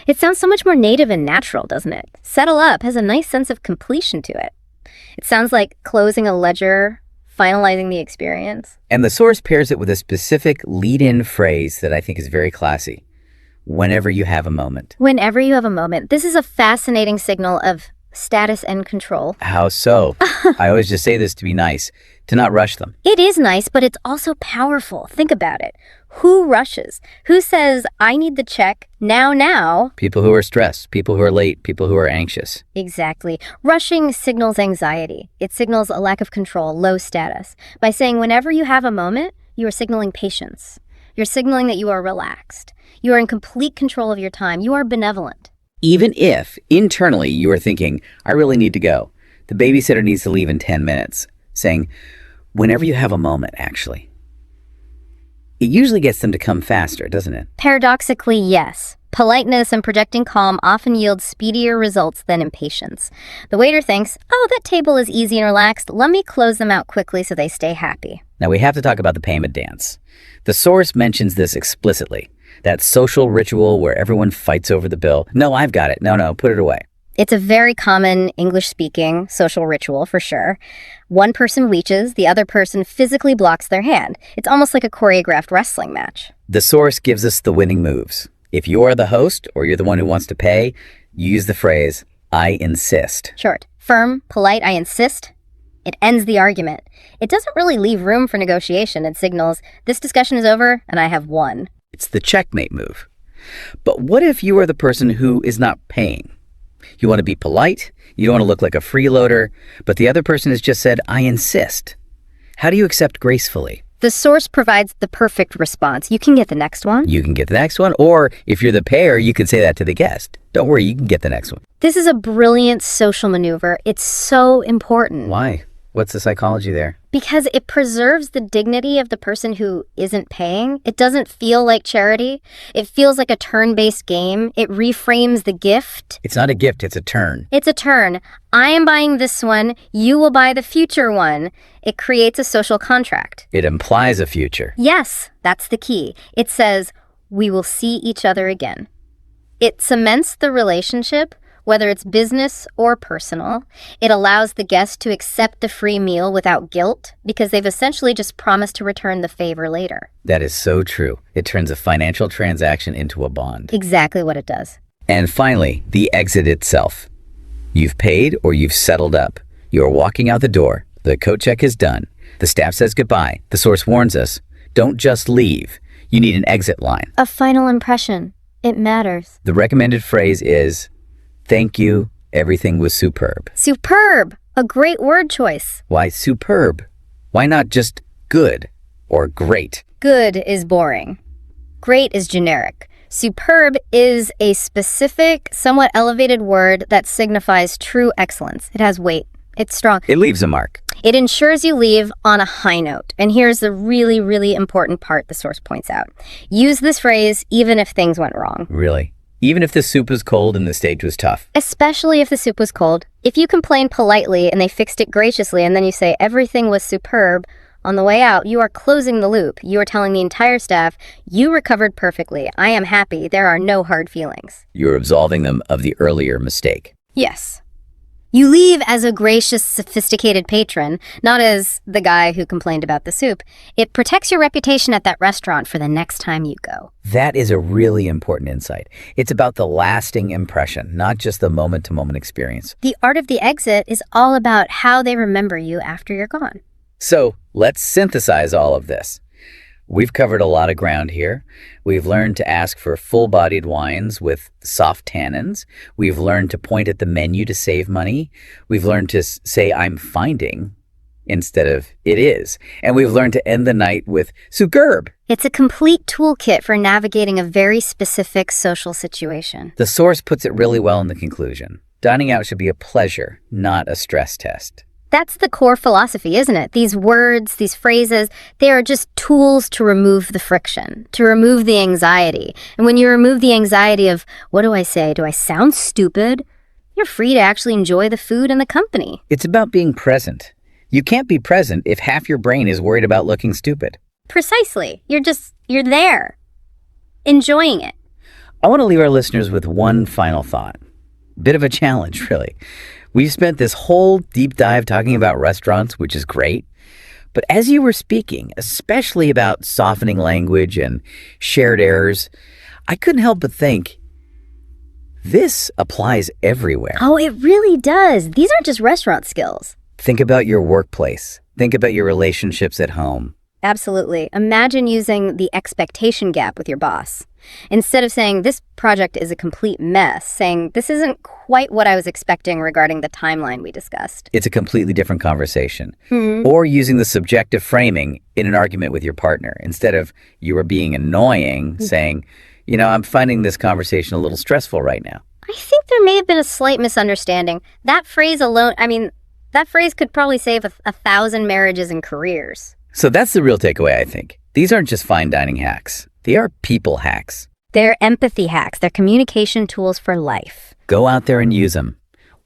It sounds so much more native and natural, doesn't it? Settle up has a nice sense of completion to it. It sounds like closing a ledger, finalizing the experience. And the source pairs it with a specific lead-in phrase that I think is very classy. Whenever you have a moment. Whenever you have a moment. This is a fascinating signal of status and control. How so? I always just say this to be nice, to not rush them. It is nice, but it's also powerful. Think about it. Who rushes? Who says, I need the check now? People who are stressed, people who are late, people who are anxious. Exactly. Rushing signals anxiety. It signals a lack of control, low status. By saying whenever you have a moment, you are signaling patience. You're signaling that you are relaxed. You are in complete control of your time. You are benevolent. Even if, internally, you are thinking, I really need to go. The babysitter needs to leave in 10 minutes. Saying, whenever you have a moment, actually. It usually gets them to come faster, doesn't it? Paradoxically, yes. Politeness and projecting calm often yield speedier results than impatience. The waiter thinks, oh, that table is easy and relaxed. Let me close them out quickly so they stay happy. Now we have to talk about the payment dance. The source mentions this explicitly. That social ritual where everyone fights over the bill. No, I've got it. No, put it away. It's a very common English-speaking social ritual, for sure. One person reaches, the other person physically blocks their hand. It's almost like a choreographed wrestling match. The source gives us the winning moves. If you're the host or you're the one who wants to pay, you use the phrase, I insist. Short, firm, polite, I insist. It ends the argument. It doesn't really leave room for negotiation. It signals, this discussion is over and I have won. It's the checkmate move. But what if you are the person who is not paying? You want to be polite, you don't want to look like a freeloader, but the other person has just said, I insist. How do you accept gracefully? The source provides the perfect response. You can get the next one. You can get the next one, or if you're the payer, you can say that to the guest. Don't worry, you can get the next one. This is a brilliant social maneuver. It's so important. Why? What's the psychology there? Because it preserves the dignity of the person who isn't paying. It doesn't feel like charity. It feels like a turn-based game. It reframes the gift. It's not a gift, it's a turn. It's a turn. I am buying this one. You will buy the future one. It creates a social contract. It implies a future. Yes, that's the key. It says, we will see each other again. It cements the relationship, whether it's business or personal. It allows the guest to accept the free meal without guilt because they've essentially just promised to return the favor later. That is so true. It turns a financial transaction into a bond. Exactly what it does. And finally, the exit itself. You've paid or you've settled up. You are walking out the door. The coat check is done. The staff says goodbye. The source warns us, don't just leave. You need an exit line. A final impression. It matters. The recommended phrase is, thank you, everything was superb. Superb! A great word choice. Why superb? Why not just good or great? Good is boring. Great is generic. Superb is a specific, somewhat elevated word that signifies true excellence. It has weight. It's strong. It leaves a mark. It ensures you leave on a high note. And here's the really, really important part the source points out. Use this phrase even if things went wrong. Really? Even if the soup was cold and the stage was tough? Especially if the soup was cold. If you complain politely and they fixed it graciously and then you say everything was superb, on the way out, you are closing the loop. You are telling the entire staff, you recovered perfectly. I am happy. There are no hard feelings. You're absolving them of the earlier mistake. Yes. You leave as a gracious, sophisticated patron, not as the guy who complained about the soup. It protects your reputation at that restaurant for the next time you go. That is a really important insight. It's about the lasting impression, not just the moment-to-moment experience. The art of the exit is all about how they remember you after you're gone. So let's synthesize all of this. We've covered a lot of ground here. We've learned to ask for full-bodied wines with soft tannins. We've learned to point at the menu to save money. We've learned to say, I'm finding, instead of it is. And we've learned to end the night with superb. It's a complete toolkit for navigating a very specific social situation. The source puts it really well in the conclusion. Dining out should be a pleasure, not a stress test. That's the core philosophy, isn't it? These words, these phrases, they are just tools to remove the friction, to remove the anxiety. And when you remove the anxiety of, what do I say? Do I sound stupid? You're free to actually enjoy the food and the company. It's about being present. You can't be present if half your brain is worried about looking stupid. Precisely. You're there, enjoying it. I want to leave our listeners with one final thought. Bit of a challenge, really. We've spent this whole deep dive talking about restaurants, which is great. But as you were speaking, especially about softening language and shared errors, I couldn't help but think, this applies everywhere. Oh, it really does. These aren't just restaurant skills. Think about your workplace. Think about your relationships at home. Absolutely. Imagine using the expectation gap with your boss. Instead of saying, this project is a complete mess, saying, this isn't quite what I was expecting regarding the timeline we discussed. It's a completely different conversation. Or using the subjective framing in an argument with your partner. Instead of, you are being annoying, saying, I'm finding this conversation a little stressful right now. I think there may have been a slight misunderstanding. That phrase alone, that phrase could probably save 1,000 marriages and careers. So that's the real takeaway, I think. These aren't just fine dining hacks. They are people hacks. They're empathy hacks. They're communication tools for life. Go out there and use them.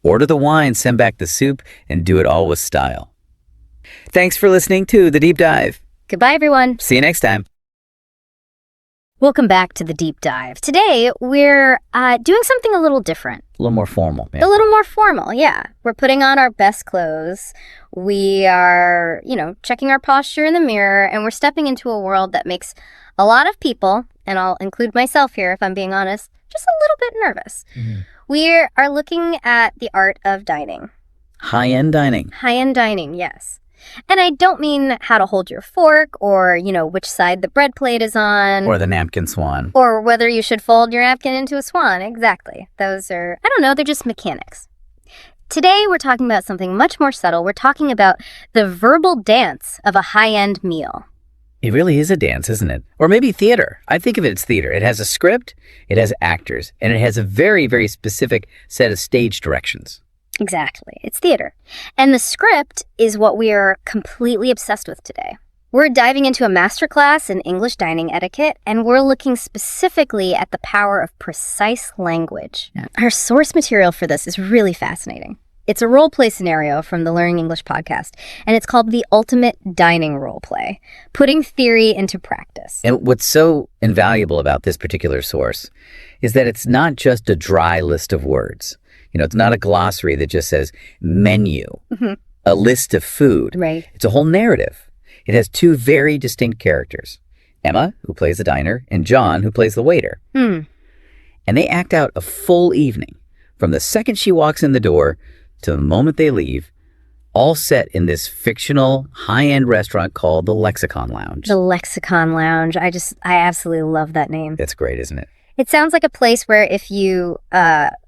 Order the wine, send back the soup, and do it all with style. Thanks for listening to The Deep Dive. Goodbye, everyone. See you next time. Welcome back to The Deep Dive. Today, we're doing something a little different. A little more formal. A little more formal, yeah. We're putting on our best clothes. We are, checking our posture in the mirror, and we're stepping into a world that makes a lot of people, and I'll include myself here if I'm being honest, just a little bit nervous. We are looking at the art of dining. High-end dining. High-end dining, yes. And I don't mean how to hold your fork or, which side the bread plate is on. Or the napkin swan. Or whether you should fold your napkin into a swan. Exactly. Those are, they're just mechanics. Today, we're talking about something much more subtle. We're talking about the verbal dance of a high-end meal. It really is a dance, isn't it? Or maybe theater. I think of it as theater. It has a script, it has actors, and it has a very, very specific set of stage directions. Exactly. It's theater. And the script is what we are completely obsessed with today. We're diving into a masterclass in English dining etiquette, and we're looking specifically at the power of precise language. Yeah. Our source material for this is really fascinating. It's a role play scenario from the Learning English podcast, and it's called The Ultimate Dining Role Play, putting theory into practice. And what's so invaluable about this particular source is that it's not just a dry list of words. It's not a glossary that just says menu, a list of food. Right. It's a whole narrative. It has two very distinct characters, Emma, who plays the diner, and John, who plays the waiter. And they act out a full evening, from the second she walks in the door to the moment they leave, all set in this fictional high-end restaurant called the Lexicon Lounge. The Lexicon Lounge. I absolutely love that name. It's great, isn't it? It sounds like a place where if you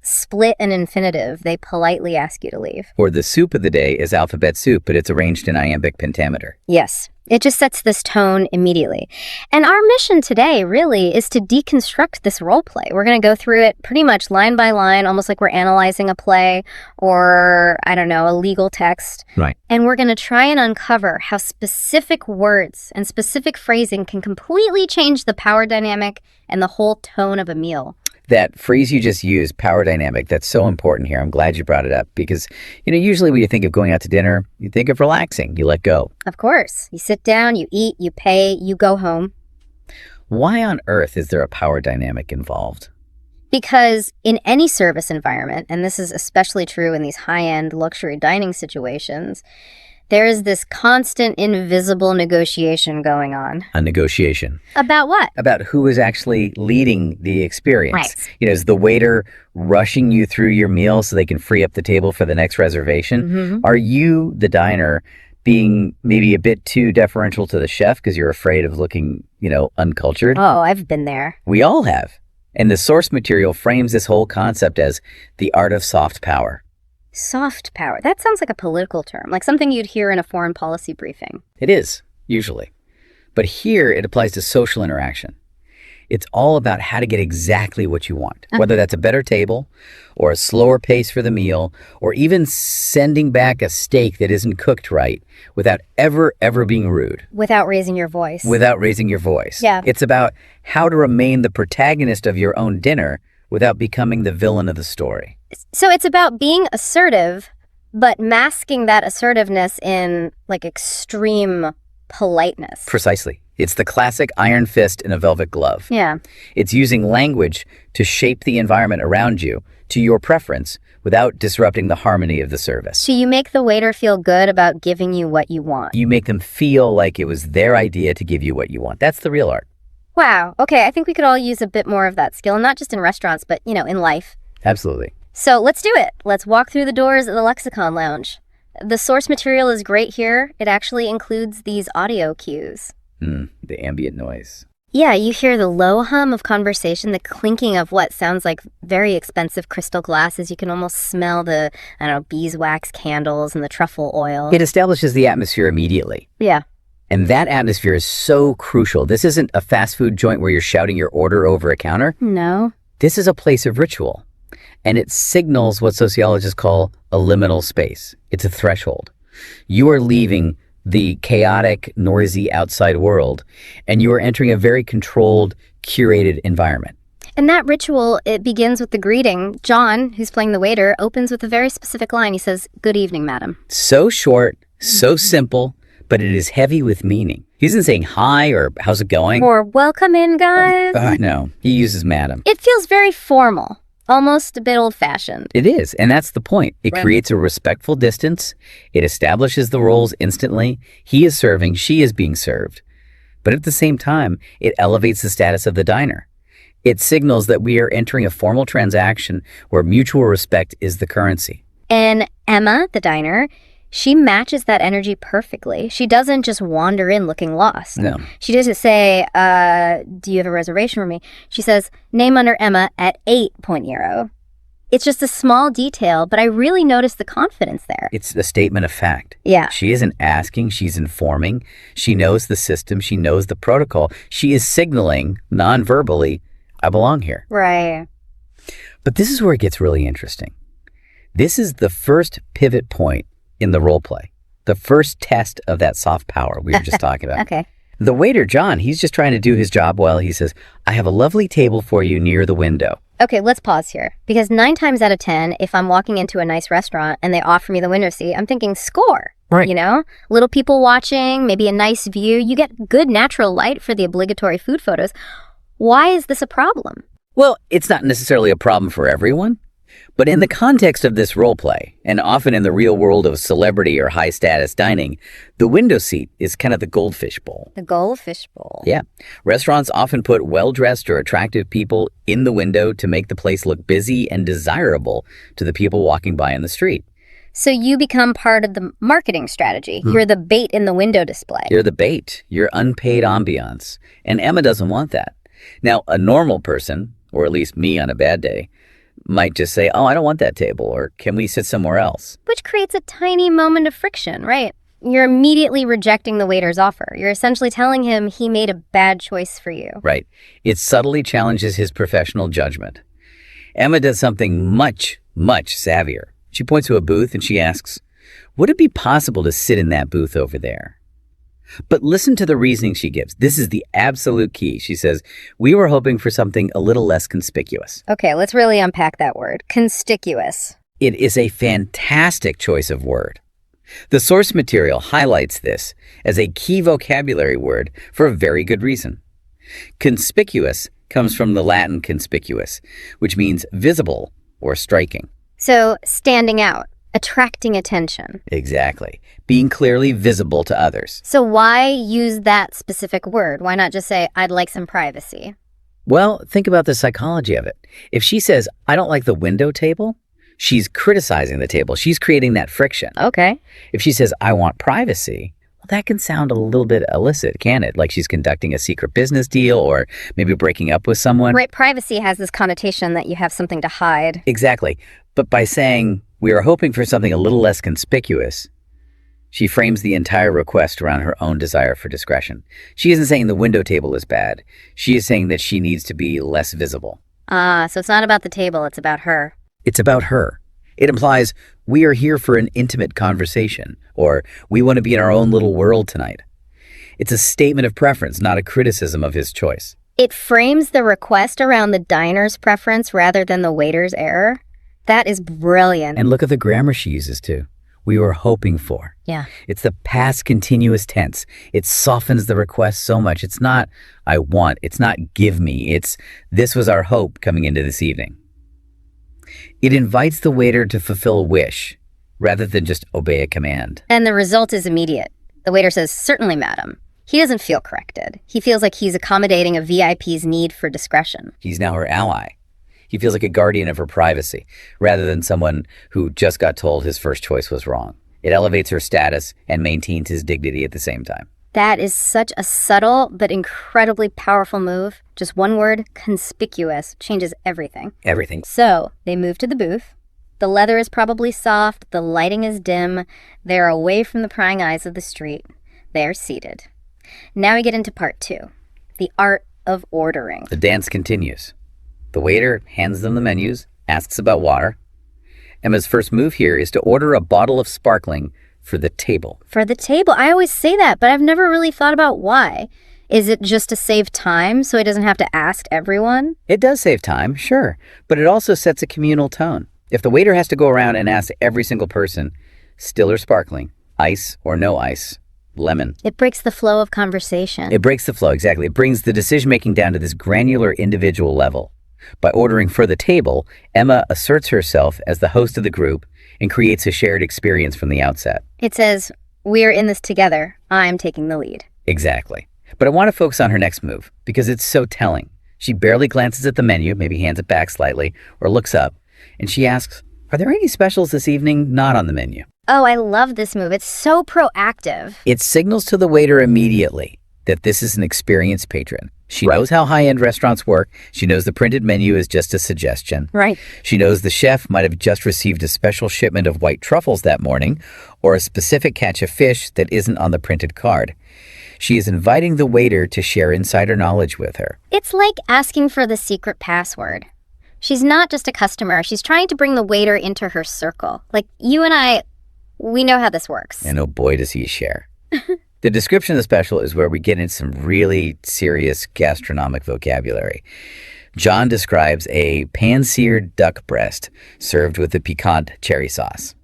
split an infinitive, they politely ask you to leave. Or the soup of the day is alphabet soup, but it's arranged in iambic pentameter. Yes. It just sets this tone immediately. And our mission today really is to deconstruct this role play. We're going to go through it pretty much line by line, almost like we're analyzing a play or, a legal text. Right. And we're going to try and uncover how specific words and specific phrasing can completely change the power dynamic and the whole tone of a meal. That phrase you just used, power dynamic, that's so important here. I'm glad you brought it up because, usually when you think of going out to dinner, you think of relaxing. You let go. Of course. You sit down, you eat, you pay, you go home. Why on earth is there a power dynamic involved? Because in any service environment, and this is especially true in these high-end luxury dining situations, there is this constant invisible negotiation going on. A negotiation. About what? About who is actually leading the experience. Right. Is the waiter rushing you through your meal so they can free up the table for the next reservation? Are you, the diner, being maybe a bit too deferential to the chef because you're afraid of looking, uncultured? Oh, I've been there. We all have. And the source material frames this whole concept as the art of soft power. Soft power. That sounds like a political term, like something you'd hear in a foreign policy briefing. It is, usually. But here it applies to social interaction. It's all about how to get exactly what you want, whether that's a better table or a slower pace for the meal, or even sending back a steak that isn't cooked right without ever being rude. Without raising your voice. Without raising your voice. Yeah. It's about how to remain the protagonist of your own dinner without becoming the villain of the story. So it's about being assertive, but masking that assertiveness in extreme politeness. Precisely. It's the classic iron fist in a velvet glove. Yeah. It's using language to shape the environment around you to your preference without disrupting the harmony of the service. So you make the waiter feel good about giving you what you want. You make them feel like it was their idea to give you what you want. That's the real art. Wow. Okay, I think we could all use a bit more of that skill, not just in restaurants, but, in life. Absolutely. So let's do it. Let's walk through the doors of the Lexicon Lounge. The source material is great here. It actually includes these audio cues. The ambient noise. Yeah, you hear the low hum of conversation, the clinking of what sounds like very expensive crystal glasses. You can almost smell the, beeswax candles and the truffle oil. It establishes the atmosphere immediately. Yeah. And that atmosphere is so crucial. This isn't a fast food joint where you're shouting your order over a counter. No. This is a place of ritual. And it signals what sociologists call a liminal space. It's a threshold. You are leaving the chaotic, noisy outside world, and you are entering a very controlled, curated environment. And that ritual, it begins with the greeting. John, who's playing the waiter, opens with a very specific line. He says, "Good evening, madam." So short, so simple, but it is heavy with meaning. He isn't saying hi or how's it going? Or welcome in, guys. No, he uses madam. It feels very formal. Almost a bit old-fashioned. It is, and that's the point. It creates a respectful distance. It establishes the roles instantly. He is serving, she is being served. But at the same time, it elevates the status of the diner. It signals that we are entering a formal transaction where mutual respect is the currency. And Emma, the diner, she matches that energy perfectly. She doesn't just wander in looking lost. No. She doesn't say, do you have a reservation for me? She says, name under Emma at 8 Point Euro. It's just a small detail, but I really noticed the confidence there. It's a statement of fact. Yeah. She isn't asking, she's informing. She knows the system, she knows the protocol. She is signaling, non-verbally, I belong here. Right. But this is where it gets really interesting. This is the first pivot point in the role play, the first test of that soft power we were just talking about. Okay. The waiter, John, he's just trying to do his job well. He says, I have a lovely table for you near the window. Okay, let's pause here. Because 9 times out of 10, if I'm walking into a nice restaurant and they offer me the window seat, I'm thinking score. Right. Little people watching, maybe a nice view. You get good natural light for the obligatory food photos. Why is this a problem? Well, it's not necessarily a problem for everyone. But in the context of this role play, and often in the real world of celebrity or high-status dining, the window seat is kind of the goldfish bowl. The goldfish bowl. Yeah. Restaurants often put well-dressed or attractive people in the window to make the place look busy and desirable to the people walking by in the street. So you become part of the marketing strategy. You're the bait in the window display. You're the bait. You're unpaid ambiance. And Emma doesn't want that. Now, a normal person, or at least me on a bad day, might just say, oh, I don't want that table, or can we sit somewhere else? Which creates a tiny moment of friction, right? You're immediately rejecting the waiter's offer. You're essentially telling him he made a bad choice for you. Right. It subtly challenges his professional judgment. Emma does something much, much savvier. She points to a booth and she asks, would it be possible to sit in that booth over there? But listen to the reasoning she gives. This is the absolute key. She says, we were hoping for something a little less conspicuous. Okay, let's really unpack that word. Conspicuous. It is a fantastic choice of word. The source material highlights this as a key vocabulary word for a very good reason. Conspicuous comes from the Latin conspicuous, which means visible or striking. So, standing out. Attracting attention. Exactly. Being clearly visible to others. So why use that specific word? Why not just say, I'd like some privacy? Well, think about the psychology of it. If she says, I don't like the window table, she's criticizing the table. She's creating that friction. Okay. If she says, I want privacy, well, that can sound a little bit illicit, can it? Like she's conducting a secret business deal or maybe breaking up with someone. Right. Privacy has this connotation that you have something to hide. Exactly. But by saying, we are hoping for something a little less conspicuous, she frames the entire request around her own desire for discretion. She isn't saying the window table is bad. She is saying that she needs to be less visible. So it's not about the table, it's about her. It's about her. It implies, we are here for an intimate conversation, or we want to be in our own little world tonight. It's a statement of preference, not a criticism of his choice. It frames the request around the diner's preference rather than the waiter's error. That is brilliant. And look at the grammar she uses, too. we were hoping for. Yeah. It's the past continuous tense. It softens the request so much. It's not, I want. It's not, give me. It's, this was our hope coming into this evening. It invites the waiter to fulfill a wish rather than just obey a command. And the result is immediate. The waiter says, certainly, madam. He doesn't feel corrected. He feels like he's accommodating a VIP's need for discretion. He's now her ally. He feels like a guardian of her privacy, rather than someone who just got told his first choice was wrong. It elevates her status and maintains his dignity at the same time. That is such a subtle but incredibly powerful move. Just one word, conspicuous, changes everything. Everything. So they move to the booth. The leather is probably soft. The lighting is dim. They're away from the prying eyes of the street. They're seated. Now we get into part 2, the art of ordering. The dance continues. The waiter hands them the menus, asks about water. Emma's first move here is to order a bottle of sparkling for the table. For the table. I always say that, but I've never really thought about why. Is it just to save time so he doesn't have to ask everyone? It does save time, sure, but it also sets a communal tone. If the waiter has to go around and ask every single person, still or sparkling, ice or no ice, lemon. It breaks the flow of conversation. It breaks the flow, exactly. It brings the decision-making down to this granular individual level. By ordering for the table, Emma asserts herself as the host of the group and creates a shared experience from the outset. It says, we're in this together. I'm taking the lead. Exactly. But I want to focus on her next move because it's so telling. She barely glances at the menu, maybe hands it back slightly, or looks up, and she asks, are there any specials this evening not on the menu? Oh, I love this move. It's so proactive. It signals to the waiter immediately that this is an experienced patron. She knows how high-end restaurants work. She knows the printed menu is just a suggestion. Right. She knows the chef might have just received a special shipment of white truffles that morning or a specific catch of fish that isn't on the printed card. She is inviting the waiter to share insider knowledge with her. It's like asking for the secret password. She's not just a customer. She's trying to bring the waiter into her circle. Like you and I, we know how this works. And oh boy, does he share. The description of the special is where we get into some really serious gastronomic vocabulary. John describes a pan-seared duck breast served with a piquant cherry sauce.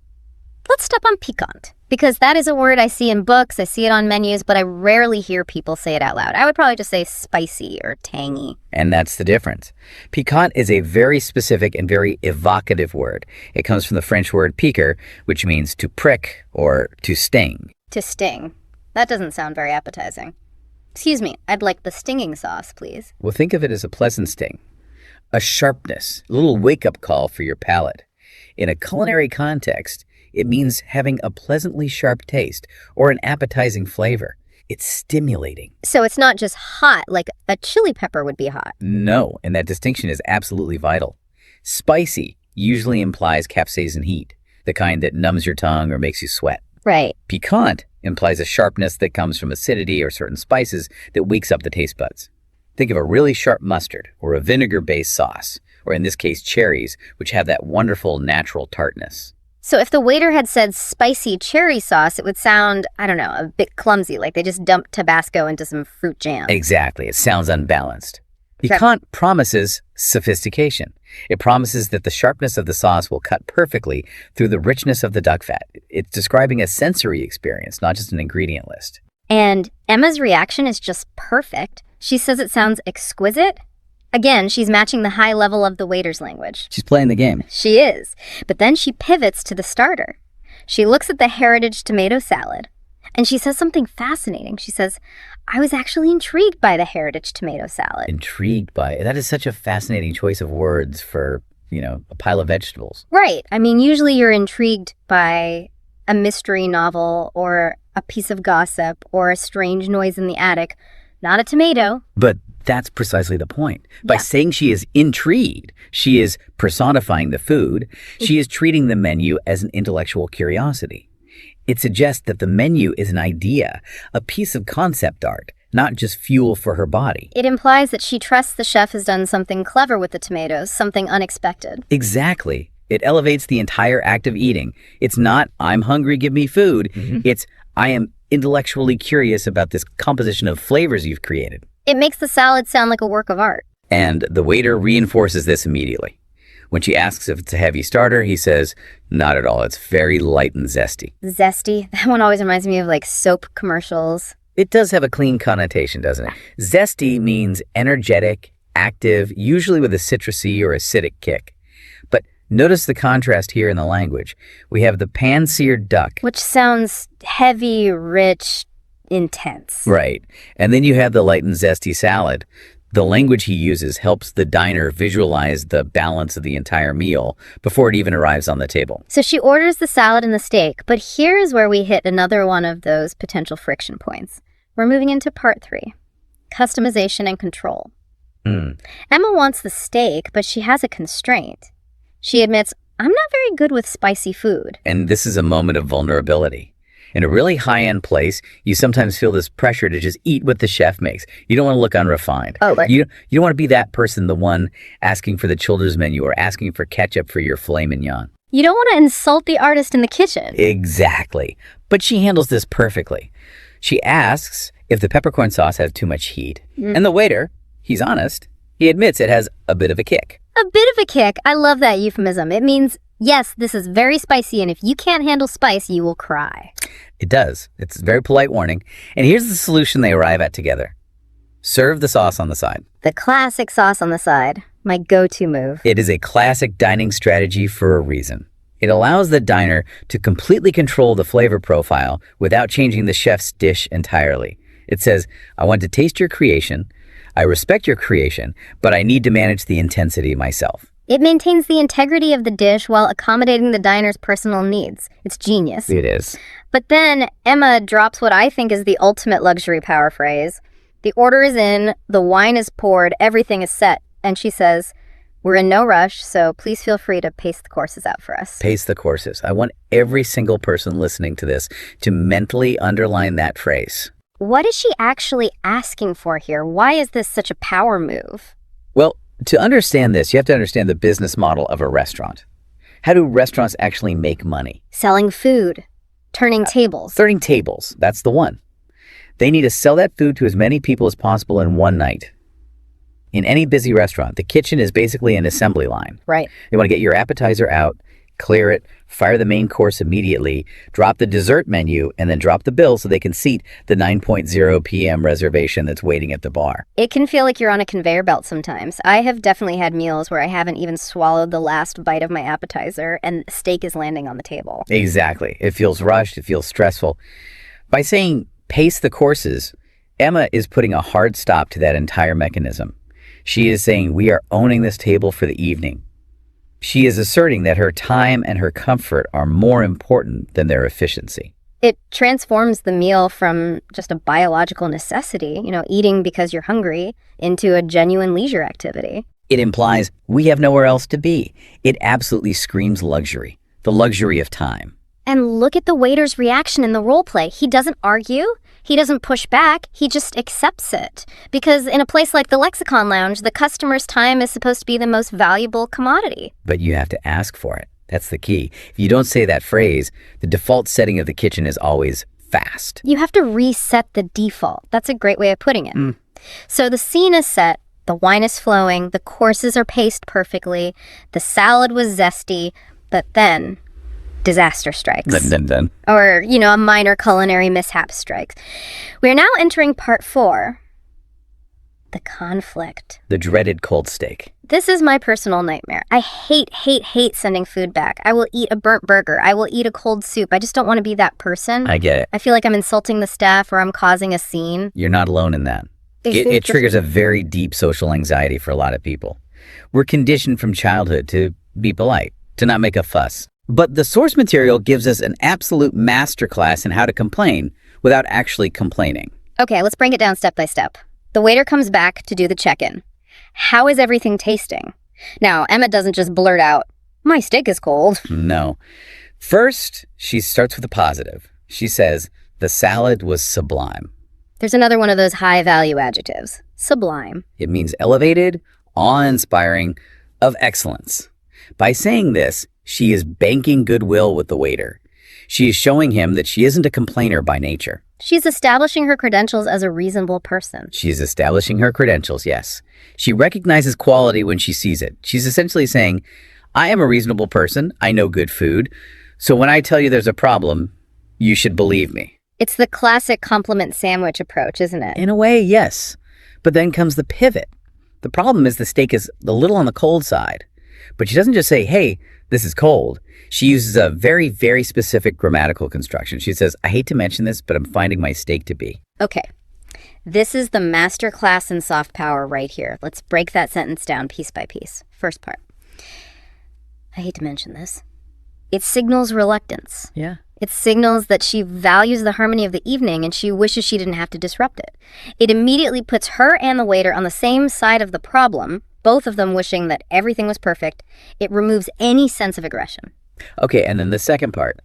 Let's step on piquant, because that is a word I see in books, I see it on menus, but I rarely hear people say it out loud. I would probably just say spicy or tangy. And that's the difference. Piquant is a very specific and very evocative word. It comes from the French word piquer, which means to prick or to sting. To sting. That doesn't sound very appetizing. Excuse me, I'd like the stinging sauce, please. Well, think of it as a pleasant sting, a sharpness, a little wake-up call for your palate. In a culinary context, it means having a pleasantly sharp taste or an appetizing flavor. It's stimulating. So it's not just hot, like a chili pepper would be hot. No, and that distinction is absolutely vital. Spicy usually implies capsaicin heat, the kind that numbs your tongue or makes you sweat. Right. Piquant implies a sharpness that comes from acidity or certain spices that wakes up the taste buds. Think of a really sharp mustard or a vinegar-based sauce, or in this case, cherries, which have that wonderful natural tartness. So if the waiter had said spicy cherry sauce, it would sound, I don't know, a bit clumsy, like they just dumped Tabasco into some fruit jam. Exactly. It sounds unbalanced. Piquant promises sophistication. It promises that the sharpness of the sauce will cut perfectly through the richness of the duck fat. It's describing a sensory experience, not just an ingredient list. And Emma's reaction is just perfect. She says it sounds exquisite. Again, she's matching the high level of the waiter's language. She's playing the game. She is. But then she pivots to the starter. She looks at the heritage tomato salad, and she says something fascinating. She says, I was actually intrigued by the heritage tomato salad. Intrigued by it. That is such a fascinating choice of words for, a pile of vegetables. Right. I mean, usually you're intrigued by a mystery novel or a piece of gossip or a strange noise in the attic, not a tomato. But that's precisely the point. By saying she is intrigued, she is personifying the food. She is treating the menu as an intellectual curiosity. It suggests that the menu is an idea, a piece of concept art, not just fuel for her body. It implies that she trusts the chef has done something clever with the tomatoes, something unexpected. Exactly. It elevates the entire act of eating. It's not, I'm hungry, give me food. It's, I am intellectually curious about this composition of flavors you've created. It makes the salad sound like a work of art. And the waiter reinforces this immediately. When she asks if it's a heavy starter, he says, not at all. It's very light and zesty. Zesty? That one always reminds me of like soap commercials. It does have a clean connotation, doesn't it? Zesty means energetic, active, usually with a citrusy or acidic kick. But notice the contrast here in the language. We have the pan-seared duck. Which sounds heavy, rich, intense. Right. And then you have the light and zesty salad. The language he uses helps the diner visualize the balance of the entire meal before it even arrives on the table. So she orders the salad and the steak, but here is where we hit another one of those potential friction points. We're moving into part 3, customization and control. Emma wants the steak, but she has a constraint. She admits, I'm not very good with spicy food. And this is a moment of vulnerability. In a really high-end place, you sometimes feel this pressure to just eat what the chef makes. You don't want to look unrefined. Oh, right. You don't want to be that person, the one asking for the children's menu or asking for ketchup for your filet mignon. You don't want to insult the artist in the kitchen. Exactly. But she handles this perfectly. She asks if the peppercorn sauce has too much heat. And the waiter, he's honest, he admits it has a bit of a kick. A bit of a kick. I love that euphemism. It means, yes, this is very spicy, and if you can't handle spice, you will cry. It does. It's a very polite warning. And here's the solution they arrive at together. Serve the sauce on the side. The classic sauce on the side. My go-to move. It is a classic dining strategy for a reason. It allows the diner to completely control the flavor profile without changing the chef's dish entirely. It says, I want to taste your creation, I respect your creation, but I need to manage the intensity myself. It maintains the integrity of the dish while accommodating the diner's personal needs. It's genius. It is. But then Emma drops what I think is the ultimate luxury power phrase. The order is in, the wine is poured, everything is set, and she says, we're in no rush, so please feel free to pace the courses out for us. Pace the courses. I want every single person listening to this to mentally underline that phrase. What is she actually asking for here? Why is this such a power move? Well, to understand this, you have to understand the business model of a restaurant. How do restaurants actually make money? Selling food. Turning tables. Turning tables. That's the one. They need to sell that food to as many people as possible in one night. In any busy restaurant, the kitchen is basically an assembly line. Right. They want to get your appetizer out, clear it, fire the main course immediately, drop the dessert menu, and then drop the bill so they can seat the 9:00 p.m. reservation that's waiting at the bar. It can feel like you're on a conveyor belt sometimes. I have definitely had meals where I haven't even swallowed the last bite of my appetizer and steak is landing on the table. Exactly. It feels rushed. It feels stressful. By saying pace the courses, Emma is putting a hard stop to that entire mechanism. She is saying we are owning this table for the evening. She is asserting that her time and her comfort are more important than their efficiency. It transforms the meal from just a biological necessity, eating because you're hungry, into a genuine leisure activity. It implies we have nowhere else to be. It absolutely screams luxury, the luxury of time. And look at the waiter's reaction in the role play. He doesn't argue. He doesn't push back. He just accepts it. Because in a place like the Lexicon Lounge, the customer's time is supposed to be the most valuable commodity. But you have to ask for it. That's the key. If you don't say that phrase, the default setting of the kitchen is always fast. You have to reset the default. That's a great way of putting it. So the scene is set. The wine is flowing. The courses are paced perfectly. The salad was zesty. But then disaster strikes. Dun. Or, a minor culinary mishap strikes. We're now entering part 4. The conflict. The dreaded cold steak. This is my personal nightmare. I hate sending food back. I will eat a burnt burger. I will eat a cold soup. I just don't want to be that person. I get it. I feel like I'm insulting the staff or I'm causing a scene. You're not alone in that. It triggers a very deep social anxiety for a lot of people. We're conditioned from childhood to be polite, to not make a fuss. But the source material gives us an absolute masterclass in how to complain without actually complaining. Okay, let's break it down step by step. The waiter comes back to do the check-in. How is everything tasting? Now, Emma doesn't just blurt out, my steak is cold. No. First, she starts with a positive. She says, the salad was sublime. There's another one of those high-value adjectives. Sublime. It means elevated, awe-inspiring, of excellence. By saying this, she is banking goodwill with the waiter. She is showing him that she isn't a complainer by nature. She's establishing her credentials as a reasonable person. She's establishing her credentials, yes. She recognizes quality when she sees it. She's essentially saying, I am a reasonable person. I know good food. So when I tell you there's a problem, you should believe me. It's the classic compliment sandwich approach, isn't it? In a way, yes. But then comes the pivot. The problem is the steak is a little on the cold side. But she doesn't just say, hey, this is cold. She uses a very, very specific grammatical construction. She says, I hate to mention this, but I'm finding my steak to be. Okay. This is the masterclass in soft power right here. Let's break that sentence down piece by piece. First part. I hate to mention this. It signals reluctance. Yeah. It signals that she values the harmony of the evening and she wishes she didn't have to disrupt it. It immediately puts her and the waiter on the same side of the problem, both of them wishing that everything was perfect. It removes any sense of aggression. Okay, and then the second part.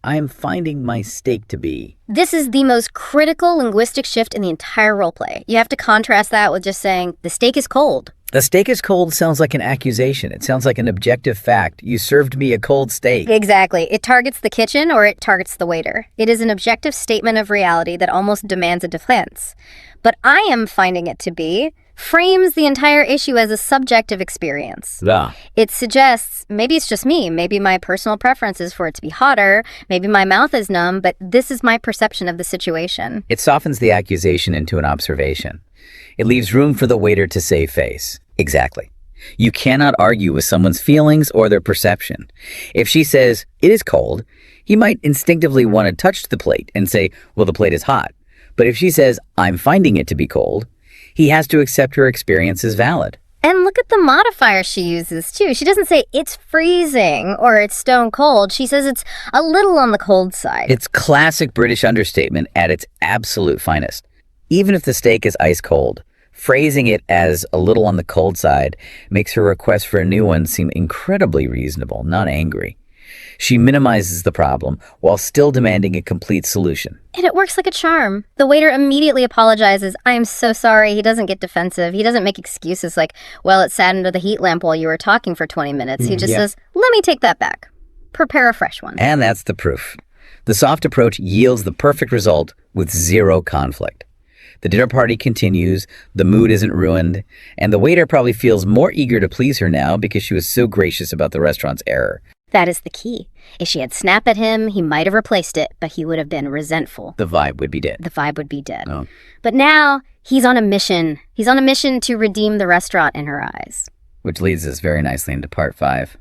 I am finding my steak to be. This is the most critical linguistic shift in the entire roleplay. You have to contrast that with just saying, the steak is cold. The steak is cold sounds like an accusation. It sounds like an objective fact. You served me a cold steak. Exactly. It targets the kitchen or it targets the waiter. It is an objective statement of reality that almost demands a defense. But I am finding it to be frames the entire issue as a subjective experience. Yeah. It suggests, maybe it's just me, maybe my personal preference is for it to be hotter, maybe my mouth is numb, but this is my perception of the situation. It softens the accusation into an observation. It leaves room for the waiter to save face. Exactly. You cannot argue with someone's feelings or their perception. If she says, it is cold, he might instinctively want to touch the plate and say, well, the plate is hot. But if she says, I'm finding it to be cold, he has to accept her experience as valid. And look at the modifier she uses, too. She doesn't say, it's freezing or it's stone cold. She says it's a little on the cold side. It's classic British understatement at its absolute finest. Even if the steak is ice cold, phrasing it as a little on the cold side makes her request for a new one seem incredibly reasonable, not angry. She minimizes the problem while still demanding a complete solution. And it works like a charm. The waiter immediately apologizes. I am so sorry. He doesn't get defensive. He doesn't make excuses like, well, it sat under the heat lamp while you were talking for 20 minutes. He just says, let me take that back. Prepare a fresh one. And that's the proof. The soft approach yields the perfect result with zero conflict. The dinner party continues, the mood isn't ruined, and the waiter probably feels more eager to please her now because she was so gracious about the restaurant's error. That is the key. If she had snapped at him, he might have replaced it, but he would have been resentful. The vibe would be dead. The vibe would be dead. Oh. But now, he's on a mission. He's on a mission to redeem the restaurant in her eyes. Which leads us very nicely into part 5.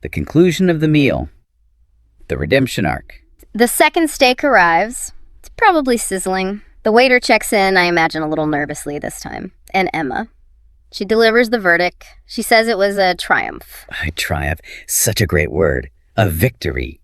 The conclusion of the meal. The redemption arc. The second steak arrives. It's probably sizzling. The waiter checks in, I imagine a little nervously this time. And Emma. She delivers the verdict. She says it was a triumph. Triumph. Such a great word. A victory.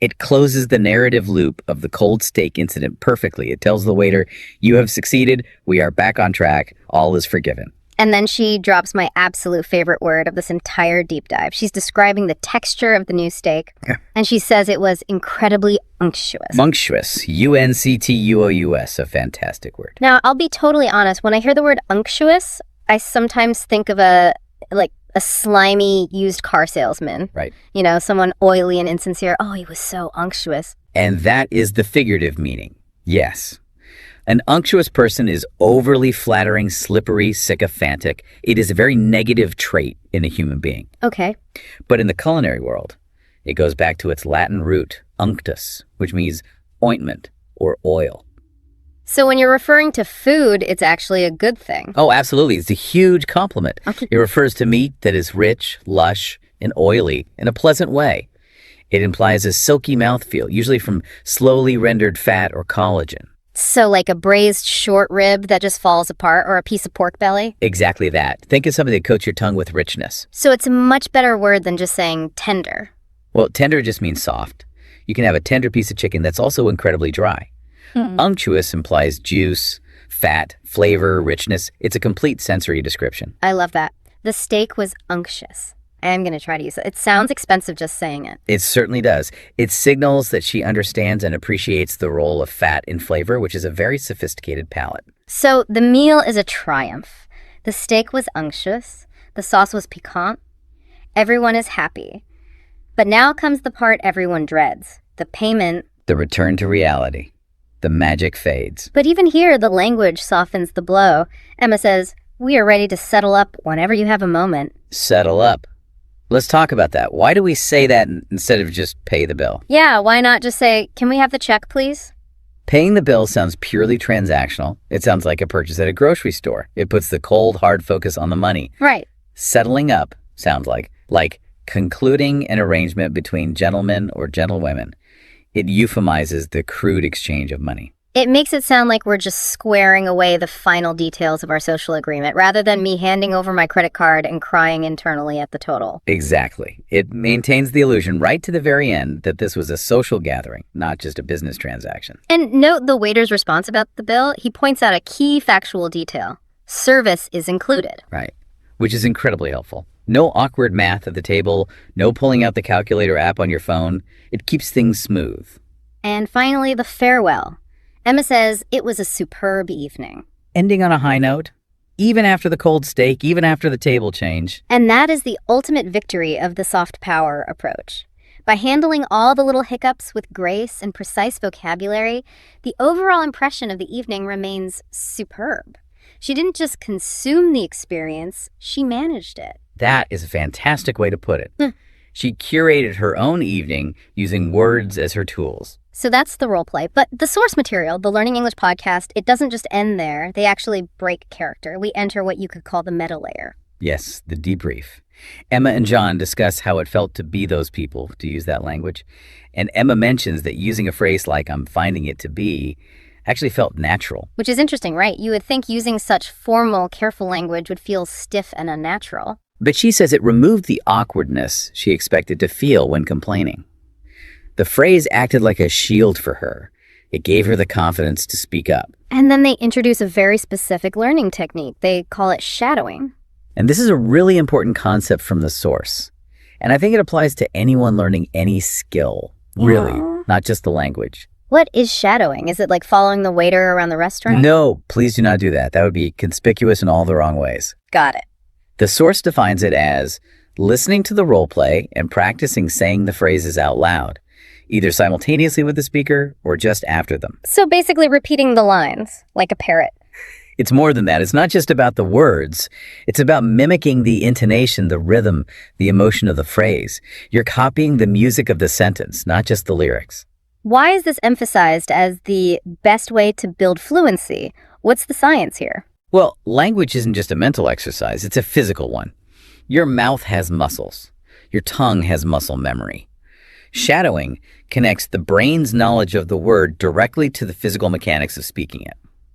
It closes the narrative loop of the cold steak incident perfectly. It tells the waiter, you have succeeded. We are back on track. All is forgiven. And then she drops my absolute favorite word of this entire deep dive. She's describing the texture of the new steak. Yeah. And she says it was incredibly unctuous. Unctuous. U-N-C-T-U-O-U-S. A fantastic word. Now, I'll be totally honest. When I hear the word unctuous, I sometimes think of a slimy used car salesman. Right. You know, someone oily and insincere. Oh, he was so unctuous. And that is the figurative meaning. Yes. An unctuous person is overly flattering, slippery, sycophantic. It is a very negative trait in a human being. Okay. But in the culinary world, it goes back to its Latin root, unctus, which means ointment or oil. So when you're referring to food, it's actually a good thing. Oh, absolutely. It's a huge compliment. Okay. It refers to meat that is rich, lush, and oily in a pleasant way. It implies a silky mouthfeel, usually from slowly rendered fat or collagen. So like a braised short rib that just falls apart or a piece of pork belly? Exactly that. Think of something that coats your tongue with richness. So it's a much better word than just saying tender. Well, tender just means soft. You can have a tender piece of chicken that's also incredibly dry. Unctuous implies juice, fat, flavor, richness. It's a complete sensory description. I love that. The steak was unctuous. I am going to try to use it. It sounds expensive just saying it. It certainly does. It signals that she understands and appreciates the role of fat in flavor, which is a very sophisticated palate. So the meal is a triumph. The steak was unctuous. The sauce was piquant. Everyone is happy. But now comes the part everyone dreads. The payment. The return to reality. The magic fades. But even here, the language softens the blow. Emma says, we are ready to settle up whenever you have a moment. Settle up. Let's talk about that. Why do we say that instead of just pay the bill? Yeah, why not just say, can we have the check, please? Paying the bill sounds purely transactional. It sounds like a purchase at a grocery store. It puts the cold, hard focus on the money. Right. Settling up sounds like concluding an arrangement between gentlemen or gentlewomen. It euphemizes the crude exchange of money. It makes it sound like we're just squaring away the final details of our social agreement, rather than me handing over my credit card and crying internally at the total. Exactly. It maintains the illusion right to the very end that this was a social gathering, not just a business transaction. And note the waiter's response about the bill. He points out a key factual detail. Service is included. Right. Which is incredibly helpful. No awkward math at the table, no pulling out the calculator app on your phone. It keeps things smooth. And finally, the farewell. Emma says it was a superb evening. Ending on a high note, even after the cold steak, even after the table change. And that is the ultimate victory of the soft power approach. By handling all the little hiccups with grace and precise vocabulary, the overall impression of the evening remains superb. She didn't just consume the experience, she managed it. That is a fantastic way to put it. She curated her own evening using words as her tools. So that's the role play. But the source material, the Learning English podcast, it doesn't just end there. They actually break character. We enter what you could call the meta layer. Yes, the debrief. Emma and John discuss how it felt to be those people, to use that language. And Emma mentions that using a phrase like "I'm finding it to be" actually felt natural. Which is interesting, right? You would think using such formal, careful language would feel stiff and unnatural. But she says it removed the awkwardness she expected to feel when complaining. The phrase acted like a shield for her. It gave her the confidence to speak up. And then they introduce a very specific learning technique. They call it shadowing. And this is a really important concept from the source. And I think it applies to anyone learning any skill, really, not just the language. What is shadowing? Is it like following the waiter around the restaurant? No, please do not do that. That would be conspicuous in all the wrong ways. Got it. The source defines it as listening to the role play and practicing saying the phrases out loud, either simultaneously with the speaker or just after them. So basically repeating the lines, like a parrot. It's more than that. It's not just about the words. It's about mimicking the intonation, the rhythm, the emotion of the phrase. You're copying the music of the sentence, not just the lyrics. Why is this emphasized as the best way to build fluency? What's the science here? Well, language isn't just a mental exercise. It's a physical one. Your mouth has muscles. Your tongue has muscle memory. Shadowing connects the brain's knowledge of the word directly to the physical mechanics of speaking it.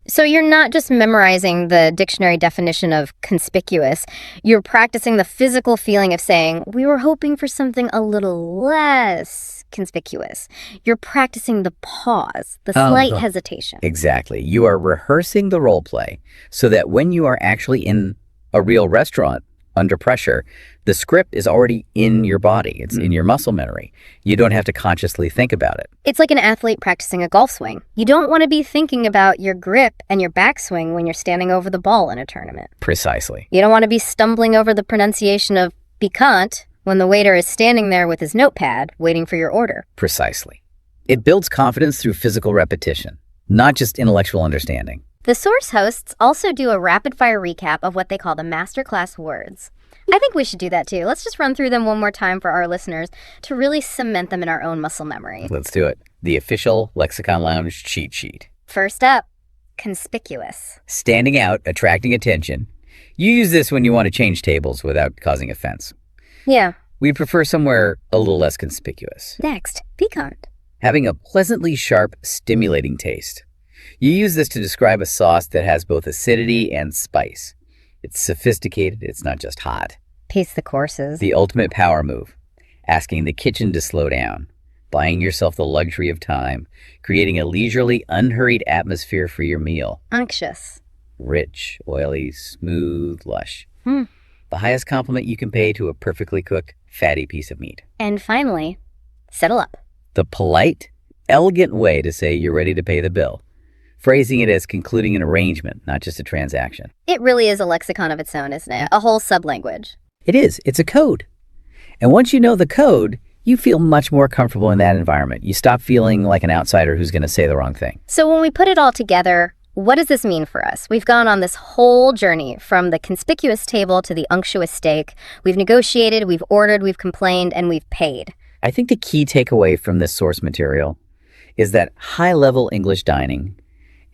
So you're not just memorizing the dictionary definition of conspicuous. You're practicing the physical feeling of saying, we were hoping for something a little less conspicuous. You're practicing the pause, the slight hesitation. Exactly. You are rehearsing the role play so that when you are actually in a real restaurant under pressure, the script is already in your body. It's in your muscle memory. You don't have to consciously think about it. It's like an athlete practicing a golf swing. You don't want to be thinking about your grip and your backswing when you're standing over the ball in a tournament. Precisely. You don't want to be stumbling over the pronunciation of piquant when the waiter is standing there with his notepad waiting for your order. Precisely. It builds confidence through physical repetition, not just intellectual understanding. The source hosts also do a rapid-fire recap of what they call the masterclass words. I think we should do that too. Let's just run through them one more time for our listeners to really cement them in our own muscle memory. Let's do it. The official Lexicon Lounge cheat sheet. First up, conspicuous. Standing out, attracting attention. You use this when you want to change tables without causing offense. Yeah. We'd prefer somewhere a little less conspicuous. Next, piquant. Having a pleasantly sharp, stimulating taste. You use this to describe a sauce that has both acidity and spice. It's sophisticated, it's not just hot. Pace the courses. The ultimate power move. Asking the kitchen to slow down. Buying yourself the luxury of time. Creating a leisurely, unhurried atmosphere for your meal. Unctuous. Rich, oily, smooth, lush. The highest compliment you can pay to a perfectly cooked, fatty piece of meat. And finally, settle up. The polite, elegant way to say you're ready to pay the bill. Phrasing it as concluding an arrangement, not just a transaction. It really is a lexicon of its own, isn't it? A whole sublanguage. It is. It's a code. And once you know the code, you feel much more comfortable in that environment. You stop feeling like an outsider who's going to say the wrong thing. So when we put it all together, What does this mean for us? We've gone on this whole journey from the conspicuous table to the unctuous steak. We've negotiated, we've ordered, we've complained, and we've paid. I think the key takeaway from this source material is that high-level English dining,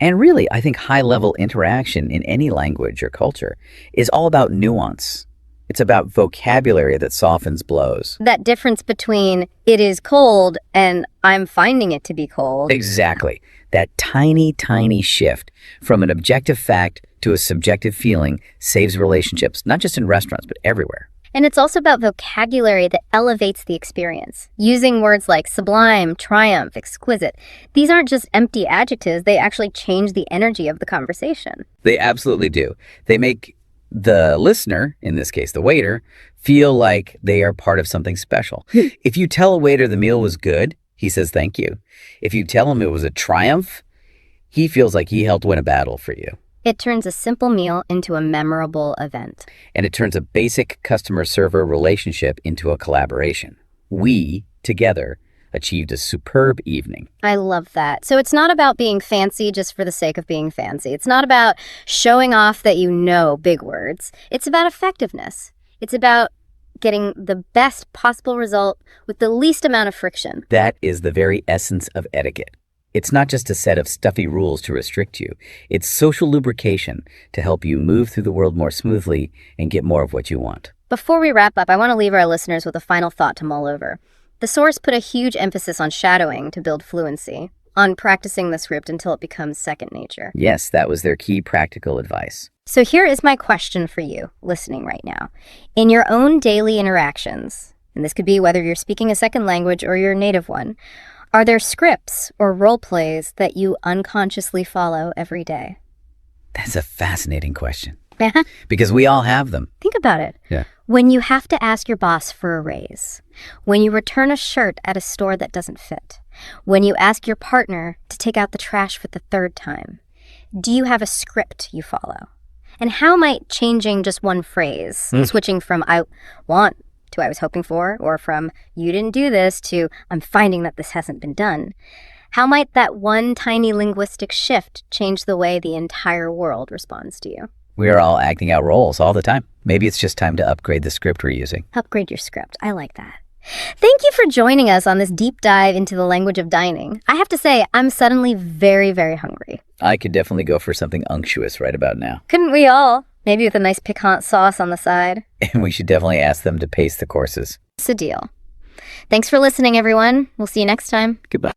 and really, I think high-level interaction in any language or culture, is all about nuance. It's about vocabulary that softens blows. That difference between it is cold and I'm finding it to be cold. Exactly. That tiny, tiny shift from an objective fact to a subjective feeling saves relationships, not just in restaurants, but everywhere. And it's also about vocabulary that elevates the experience. Using words like sublime, triumph, exquisite. These aren't just empty adjectives. They actually change the energy of the conversation. They absolutely do. They make the listener, in this case the waiter, feel like they are part of something special. If you tell a waiter the meal was good, he says thank you. If you tell him it was a triumph, he feels like he helped win a battle for you. It turns a simple meal into a memorable event. And it turns a basic customer-server relationship into a collaboration. We, together, achieved a superb evening. I love that. So it's not about being fancy just for the sake of being fancy. It's not about showing off that you know big words. It's about effectiveness. It's about getting the best possible result with the least amount of friction. That is the very essence of etiquette. It's not just a set of stuffy rules to restrict you. It's social lubrication to help you move through the world more smoothly and get more of what you want. Before we wrap up, I want to leave our listeners with a final thought to mull over. The source put a huge emphasis on shadowing to build fluency, on practicing the script until it becomes second nature. Yes, that was their key practical advice. So here is my question for you, listening right now. In your own daily interactions, and this could be whether you're speaking a second language or your native one, are there scripts or role plays that you unconsciously follow every day? That's a fascinating question. Because we all have them. Think about it. Yeah. When you have to ask your boss for a raise, when you return a shirt at a store that doesn't fit, when you ask your partner to take out the trash for the third time, do you have a script you follow? And how might changing just one phrase, switching from I want to I was hoping for, or from you didn't do this to I'm finding that this hasn't been done, how might that one tiny linguistic shift change the way the entire world responds to you? We are all acting out roles all the time. Maybe it's just time to upgrade the script we're using. Upgrade your script. I like that. Thank you for joining us on this deep dive into the language of dining. I have to say, I'm suddenly very, very hungry. I could definitely go for something unctuous right about now. Couldn't we all? Maybe with a nice piquant sauce on the side. And we should definitely ask them to pace the courses. It's a deal. Thanks for listening, everyone. We'll see you next time. Goodbye.